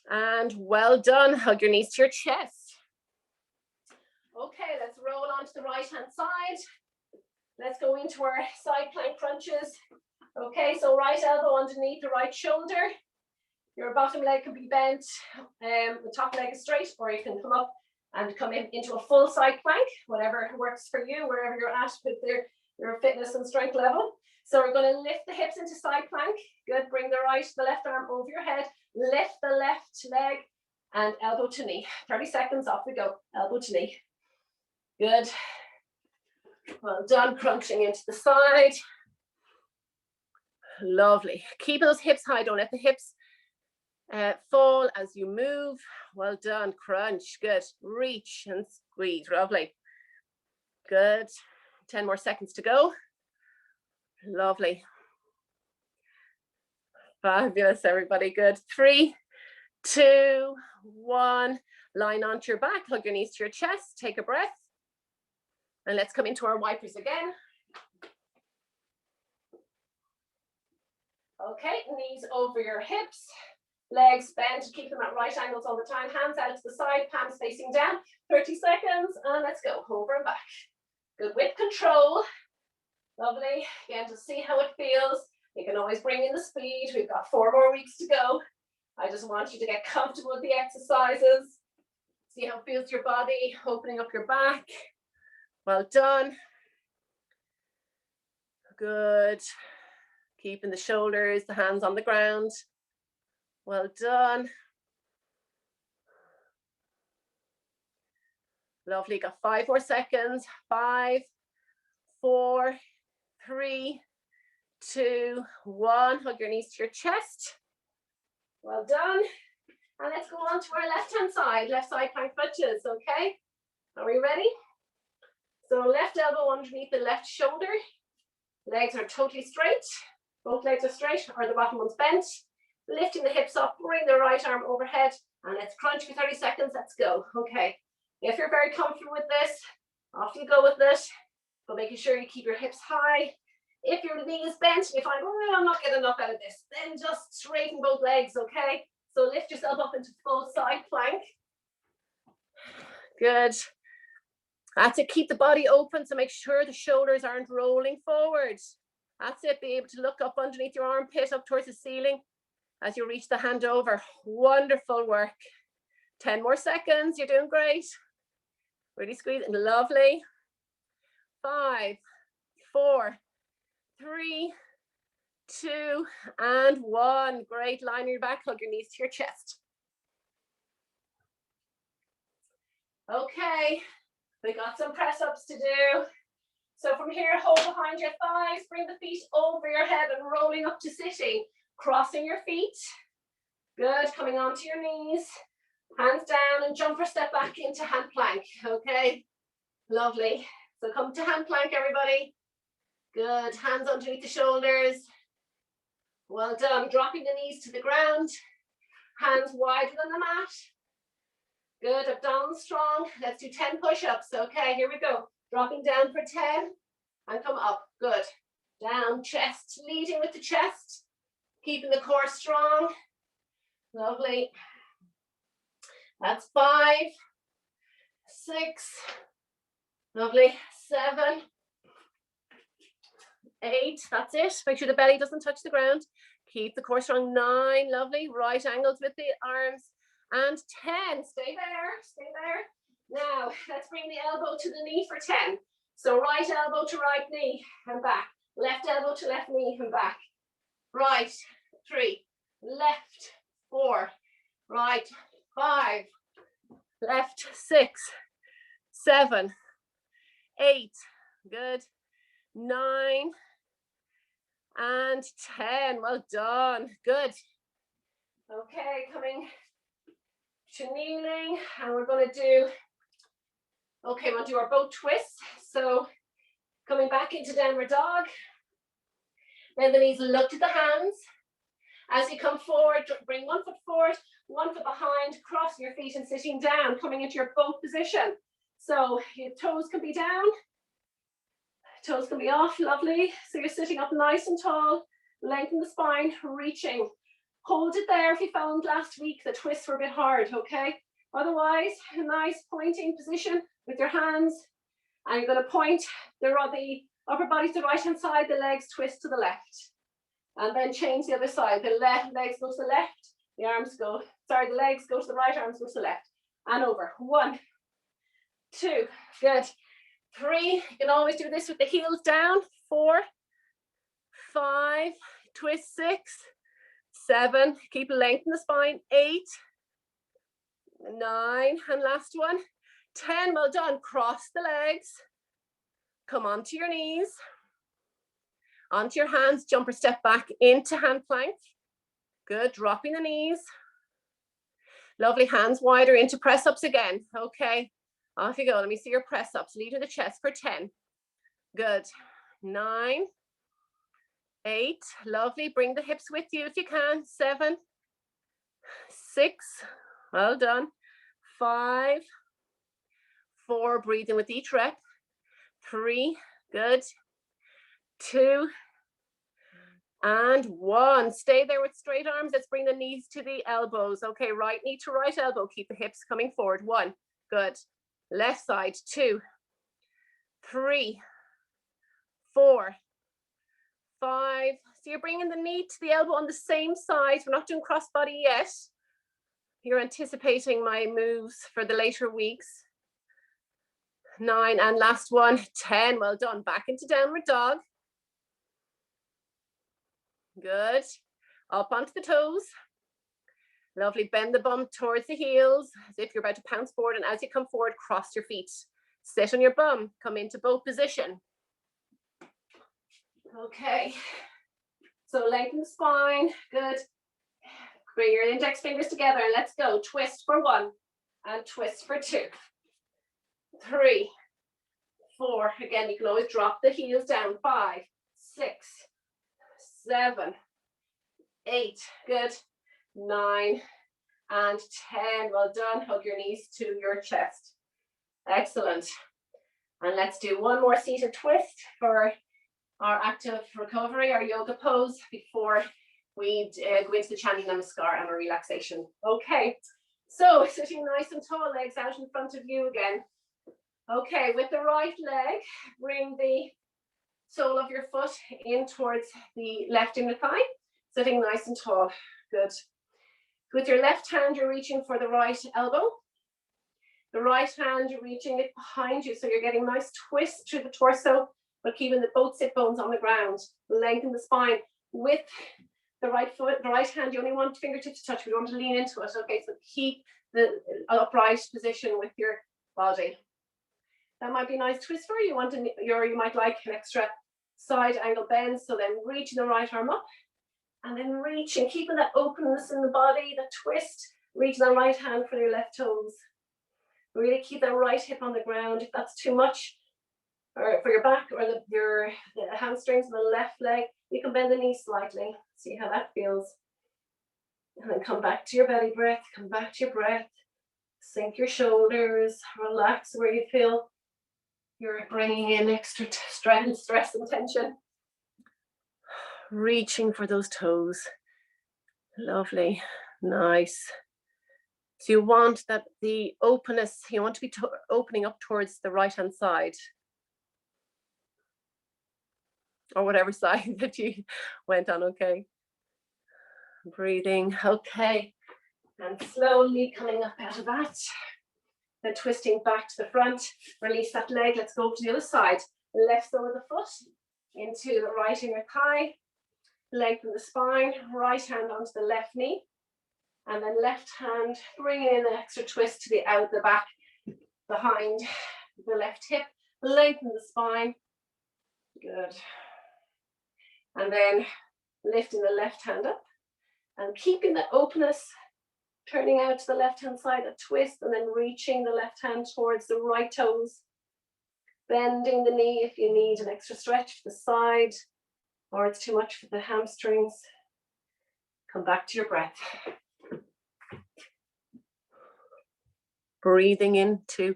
Speaker 1: And well done. Hug your knees to your chest. Okay, let's roll onto the right hand side. Let's go into our side plank crunches. Okay, so right elbow underneath the right shoulder. Your bottom leg can be bent, the top leg is straight, or you can come up and come into a full side plank, whatever works for you, wherever you're at with your fitness and strength level. So we're going to lift the hips into side plank. Good, bring the left arm over your head, lift the left leg and elbow to knee. 30 seconds, off we go, elbow to knee. Good. Well done, crunching into the side. Lovely. Keep those hips high, don't let the hips fall as you move. Well done, crunch, good. Reach and squeeze, lovely. Good, 10 more seconds to go. Lovely. Fabulous, everybody, good. 3, 2, 1. Line onto your back, hug your knees to your chest, take a breath. And let's come into our wipers again. Okay, knees over your hips, Legs bent, keep them at right angles all the time. Hands out to the side, palms facing down. 30 seconds, and let's go. Over and back. Good, with control. Lovely. Again, to see how it feels. You can always bring in the speed. We've got 4 more weeks to go. I just want you to get comfortable with the exercises. See how it feels your body, opening up your back. Well done. Good. Keeping the shoulders, the hands on the ground. Well done. Lovely. Got 5 more seconds. 5, 4, 3, 2, 1. Hug your knees to your chest. Well done. And let's go on to our left-hand side. Left side plank crunches, okay? Are we ready? So left elbow underneath the left shoulder. Legs are totally straight. Both legs are straight, or the bottom one's bent. Lifting the hips up, bring the right arm overhead, and let's crunch for 30 seconds. Let's go. Okay. If you're very comfortable with this, off you go with it. But making sure you keep your hips high. If your knee is bent and you find, oh, I'm not getting enough out of this, then just straighten both legs, okay? So lift yourself up into full side plank. Good. That's it. Keep the body open, so make sure the shoulders aren't rolling forward. That's it. Be able to look up underneath your armpit, up towards the ceiling as you reach the hand over. Wonderful work. 10 more seconds. You're doing great. Really squeezing. Lovely. 5, 4, 3, 2, and 1. Great. Line your back. Hug your knees to your chest. Okay. We got some press ups to do. So from here, hold behind your thighs, bring the feet over your head and rolling up to sitting, crossing your feet. Good, coming onto your knees, hands down and jump or step back into hand plank, okay? Lovely. So come to hand plank, everybody. Good, hands underneath the shoulders. Well done, dropping the knees to the ground, hands wider than the mat. Good, abdominals strong. Let's do 10 push-ups. Okay, here we go. Dropping down for 10 and come up. Good. Down, chest, leading with the chest. Keeping the core strong. Lovely. That's 5, 6. Lovely. 7, 8. That's it. Make sure the belly doesn't touch the ground. Keep the core strong. 9. Lovely. Right angles with the arms. And 10, stay there, stay there. Now, let's bring the elbow to the knee for 10. So right elbow to right knee and back. Left elbow to left knee and back. Right, 3, left, 4, right, 5, left, 6, 7, 8, good, 9, and 10. Well done, good. Okay, coming to kneeling, and we're going to do, okay, we'll do our boat twist. So coming back into downward dog, then the knees look to the hands. As you come forward, bring one foot forward, one foot behind, crossing your feet and sitting down, coming into your boat position. So your toes can be down, toes can be off, lovely. So you're sitting up nice and tall, lengthen the spine, reaching. Hold it there if you found last week the twists were a bit hard, okay? Otherwise, a nice pointing position with your hands. And you're going to point the upper body to the right-hand side, the legs twist to the left. And then change the other side. The legs go to the left, the legs go to the right, arms go to the left. And over. 1, 2, good. 3, you can always do this with the heels down. 4, 5, twist 6, 7, keep lengthening the spine. 8, 9, and last one. 10, well done. Cross the legs. Come onto your knees. Onto your hands, jump or step back into hand plank. Good, dropping the knees. Lovely, hands wider into press ups again. Okay, off you go. Let me see your press ups. Lead to the chest for 10. Good. 9, 8, lovely. Bring the hips with you if you can. 7, 6, well done. 5, 4, breathing with each rep. 3, good. 2, And 1. Stay there with straight arms. Let's bring the knees to the elbows. Okay, right knee to right elbow. Keep the hips coming forward. 1. Good. Left side. 2, 3, 4, 5. So you're bringing the knee to the elbow on the same side. We're not doing cross body yet. You're anticipating my moves for the later weeks. 9, and last one. 10. Well done. Back into downward dog. Good. Up onto the toes. Lovely. Bend the bum towards the heels as if you're about to pounce forward. And as you come forward, cross your feet. Sit on your bum. Come into boat position. Okay. So lengthen the spine. Good. Bring your index fingers together and let's go. Twist for 1 and twist for 2. 3, 4. Again, you can always drop the heels down. 5, 6, 7, 8. Good. 9 and 10. Well done. Hug your knees to your chest. Excellent. And let's do one more seated twist for our active recovery, our yoga pose, before we go into the Chandra Namaskar and our relaxation. Okay, so sitting nice and tall, legs out in front of you again. Okay, with the right leg, bring the sole of your foot in towards the left inner thigh, sitting nice and tall. Good. With your left hand, you're reaching for the right elbow. The right hand, you're reaching it behind you, so you're getting a nice twist through the torso, but keeping both sit bones on the ground. Lengthen the spine. With the right foot, the right hand, you only want fingertips to touch. We don't want to lean into it. Okay, so keep the upright position with your body. That might be a nice twist for you. You might like an extra side angle bend. So then reaching the right arm up, and then reaching, keeping that openness in the body, the twist. Reaching the right hand for your left toes. Really keep that right hip on the ground. If that's too much, or for your back or the hamstrings and the left leg, you can bend the knee slightly. See how that feels. And then come back to your belly breath. Come back to your breath. Sink your shoulders. Relax where you feel you're bringing in extra strength, stress, and tension. Reaching for those toes. Lovely. Nice. So you want that the openness, you want to be opening up towards the right hand side. Or whatever side that you went on, okay. Breathing, okay. And slowly coming up out of that. Then twisting back to the front. Release that leg. Let's go to the other side. Left sole of the foot into the right inner thigh. Lengthen the spine. Right hand onto the left knee. And then left hand, bring in an extra twist to the back, behind the left hip. Lengthen the spine. Good. And then lifting the left hand up and keeping the openness, turning out to the left hand side, a twist, and then reaching the left hand towards the right toes. Bending the knee if you need an extra stretch to the side, or it's too much for the hamstrings. Come back to your breath. Breathing into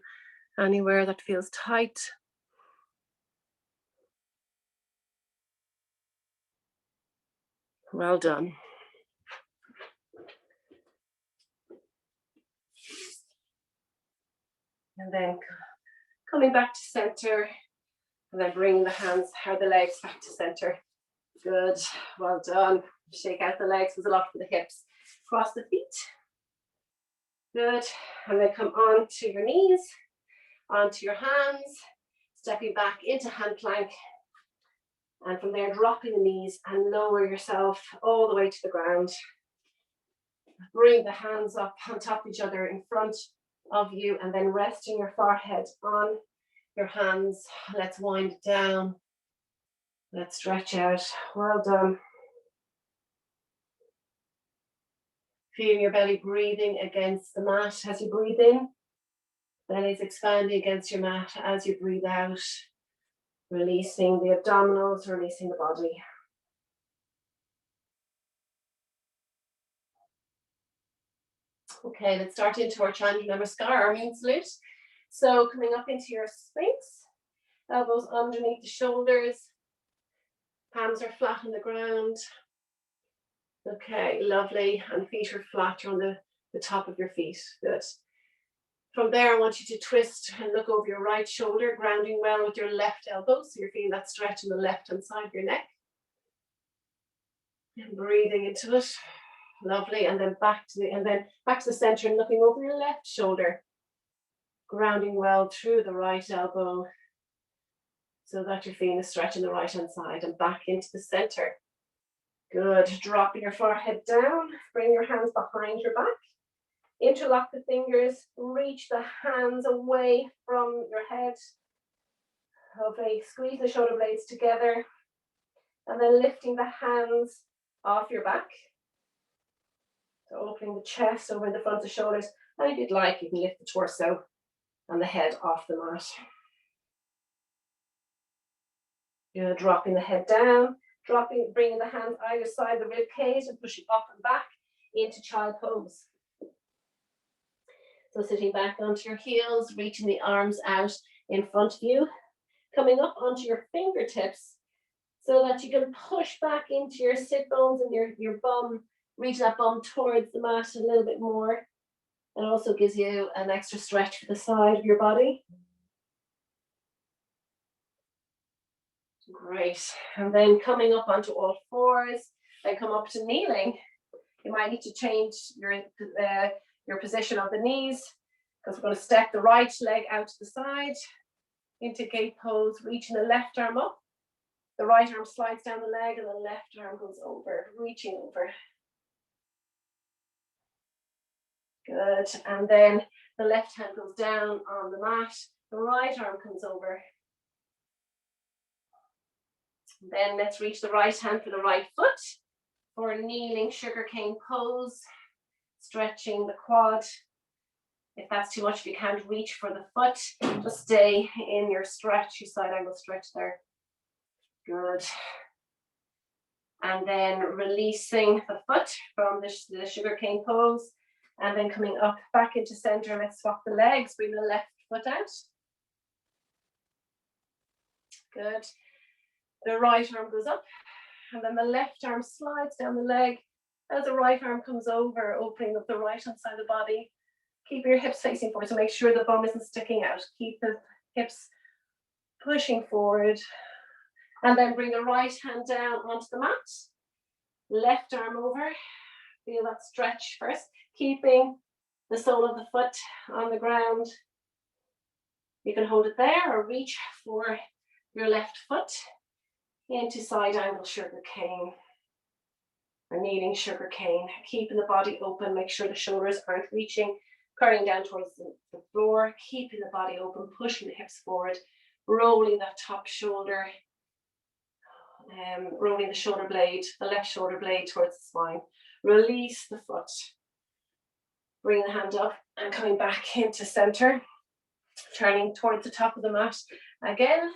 Speaker 1: anywhere that feels tight. Well done. And then coming back to center, and then bringing the hands or the legs back to center. Good, well done. Shake out the legs, there's a lot for the hips. Cross the feet. Good, and then come on to your knees, onto your hands, stepping back into hand plank. And from there, dropping the knees and lower yourself all the way to the ground. Bring the hands up on top of each other in front of you, and then resting your forehead on your hands. Let's wind it down. Let's stretch out. Well done. Feeling your belly breathing against the mat as you breathe in. Belly's expanding against your mat as you breathe out. Releasing the abdominals, releasing the body. Okay, let's start into our Chandra Namaskar, our moon salute. So coming up into your Sphinx, elbows underneath the shoulders, Hands are flat on the ground. Okay, lovely. And feet are flat. You're on the top of your feet. Good. From there, I want you to twist and look over your right shoulder, grounding well with your left elbow. So you're feeling that stretch on the left-hand side of your neck. And breathing into it. Lovely. And then back to the center and looking over your left shoulder. Grounding well through the right elbow so that you're feeling a stretch on the right-hand side and back into the center. Good. Dropping your forehead down. Bring your hands behind your back. Interlock the fingers. Reach the hands away from your head. Okay. Squeeze the shoulder blades together. And then lifting the hands off your back. So opening the chest over the front of the shoulders. And if you'd like, you can lift the torso and the head off the mat. You're dropping the head down, bringing the hands either side of the rib cage and pushing up and back into child pose. So sitting back onto your heels, reaching the arms out in front of you, coming up onto your fingertips so that you can push back into your sit bones and your bum, reach that bum towards the mat a little bit more. It also gives you an extra stretch for the side of your body. Great. And then coming up onto all fours, then come up to kneeling. You might need to change your position of the knees because we're going to step the right leg out to the side into gate pose, reaching the left arm up. The right arm slides down the leg and the left arm goes over, reaching over. Good. And then the left hand goes down on the mat. The right arm comes over. Then let's reach the right hand for the right foot for a kneeling sugarcane pose, stretching the quad. If that's too much, if you can't reach for the foot, just stay in your stretch, your side angle stretch there. Good. And then releasing the foot from the sugarcane pose. And then coming up back into center, let's swap the legs, bring the left foot out. Good. The right arm goes up, and then the left arm slides down the leg as the right arm comes over, opening up the right-hand side of the body. Keep your hips facing forward, so make sure the bum isn't sticking out. Keep the hips pushing forward. And then bring the right hand down onto the mat. Left arm over. Feel that stretch first, keeping the sole of the foot on the ground. You can hold it there or reach for your left foot into side angle sugar cane or kneeling sugar cane. Keeping the body open, make sure the shoulders aren't reaching, curling down towards the floor, keeping the body open, pushing the hips forward, rolling that top shoulder, rolling the shoulder blade, the left shoulder blade towards the spine. Release the foot. Bring the hand up and coming back into center. Turning towards the top of the mat again.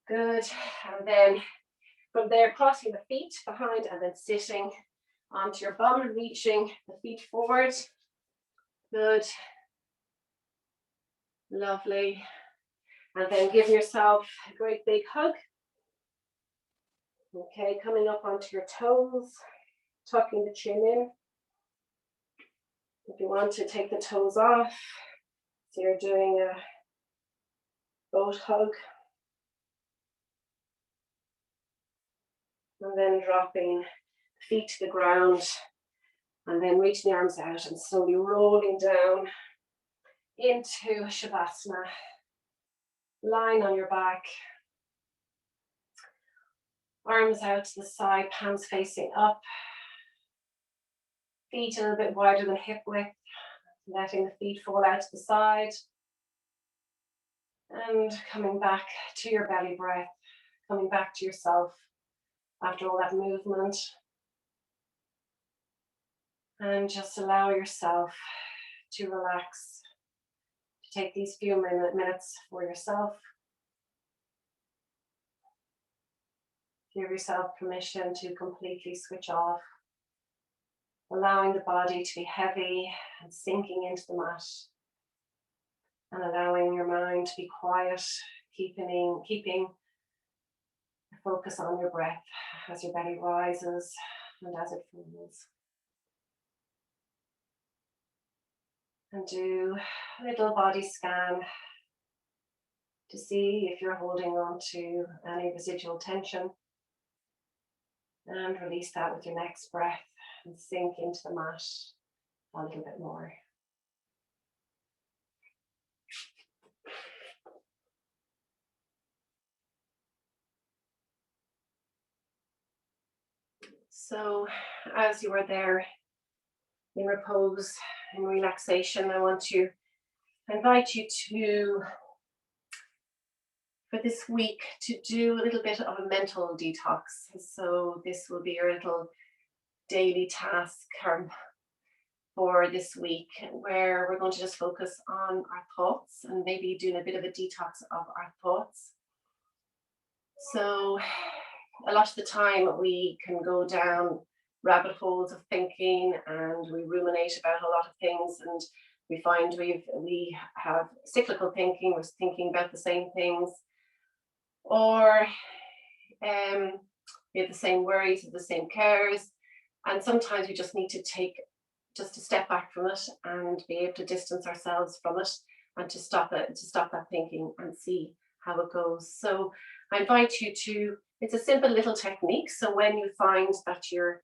Speaker 1: Good. And then from there, crossing the feet behind and then sitting onto your bum, reaching the feet forward. Good. Lovely. And then give yourself a great big hug. Okay, coming up onto your toes, tucking the chin in. If you want to take the toes off, so you're doing a boat hug. And then dropping the feet to the ground. And then reaching the arms out and slowly rolling down into Shavasana. Lying on your back. Arms out to the side, palms facing up. Feet a little bit wider than hip width. Letting the feet fall out to the side. And coming back to your belly breath. Coming back to yourself after all that movement. And just allow yourself to relax. To take these few minutes for yourself. Give yourself permission to completely switch off. Allowing the body to be heavy and sinking into the mat. And allowing your mind to be quiet, keeping Focus on your breath as your belly rises and as it falls. And do a little body scan to see if you're holding on to any residual tension. And release that with your next breath and sink into the mat a little bit more. So as you are there in repose, in relaxation, I want to invite you to, for this week, to do a little bit of a mental detox. So this will be your little daily task for this week, where we're going to just focus on our thoughts and maybe doing a bit of a detox of our thoughts. So a lot of the time we can go down rabbit holes of thinking and we ruminate about a lot of things, and we find we have cyclical thinking. We're thinking about the same things, or we have the same worries, the same cares, and sometimes we just need to take just a step back from it and be able to distance ourselves from it and to stop that thinking and see how it goes. So I invite you to, it's a simple little technique. So when you find that you're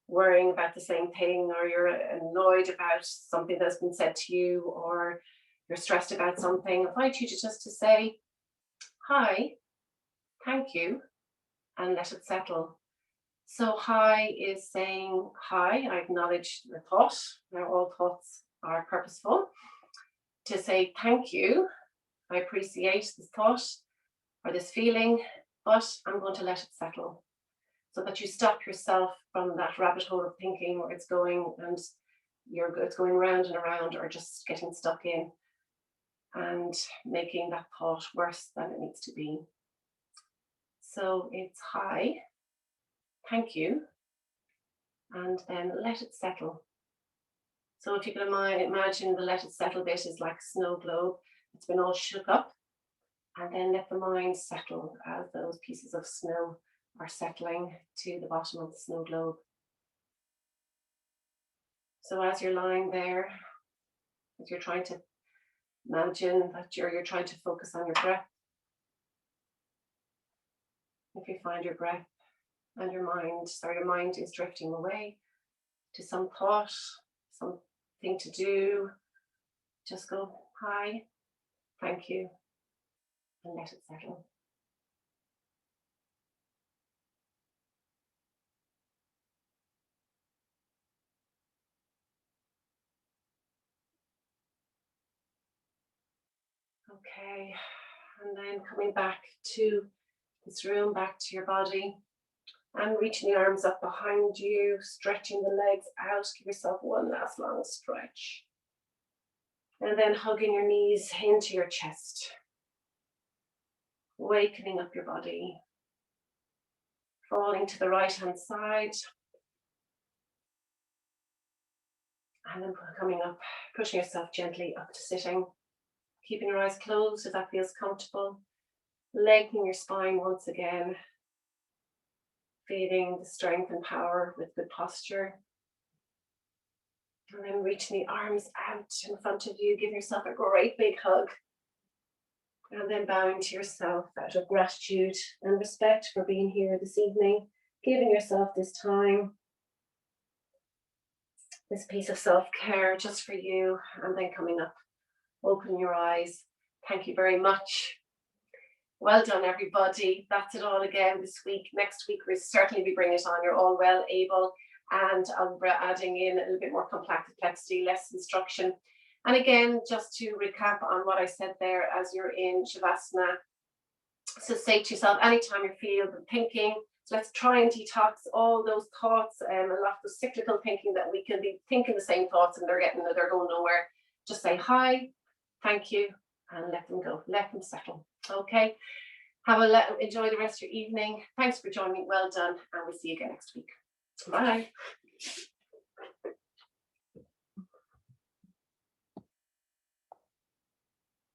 Speaker 1: worrying about the same thing, or you're annoyed about something that's been said to you, or you're stressed about something, I invite you to just to say, hi, thank you, and let it settle. So hi is saying, hi, I acknowledge the thought. Now all thoughts are purposeful. To say thank you, I appreciate this thought or this feeling, but I'm going to let it settle. So that you stop yourself from that rabbit hole of thinking where it's going and it's going round and around, or just getting stuck in and making that thought worse than it needs to be. So it's hi, thank you, and then let it settle. So if you can imagine the let it settle bit is like a snow globe. It's been all shook up, and then let the mind settle as those pieces of snow are settling to the bottom of the snow globe. So as you're lying there, as you're trying to imagine that you're trying to focus on your breath, if you find your breath and your mind is drifting away to some thought, something to do, just go, hi, thank you, and let it settle. Okay, and then coming back to this room, back to your body, and reaching the arms up behind you, stretching the legs out. Give yourself one last long stretch. And then hugging your knees into your chest, wakening up your body, falling to the right hand side, and then coming up, pushing yourself gently up to sitting, keeping your eyes closed if that feels comfortable, lengthening your spine once again, feeling the strength and power with good posture. And then reaching the arms out in front of you, give yourself a great big hug. And then bowing to yourself out of gratitude and respect for being here this evening, giving yourself this time, this piece of self-care just for you, and then coming up, open your eyes. Thank you very much. Well done, everybody. That's it all again this week. Next week, we'll certainly be bringing it on. You're all well able, and I'll be adding in a little bit more complexity, less instruction. And again, just to recap on what I said there, as you're in Shavasana, so say to yourself, anytime you feel the thinking, so let's try and detox all those thoughts and a lot of the cyclical thinking that we can be thinking the same thoughts and they're going nowhere. Just say hi, thank you, and let them go. Let them settle. Okay. Enjoy the rest of your evening. Thanks for joining me. Well done, and we'll see you again next week. Bye.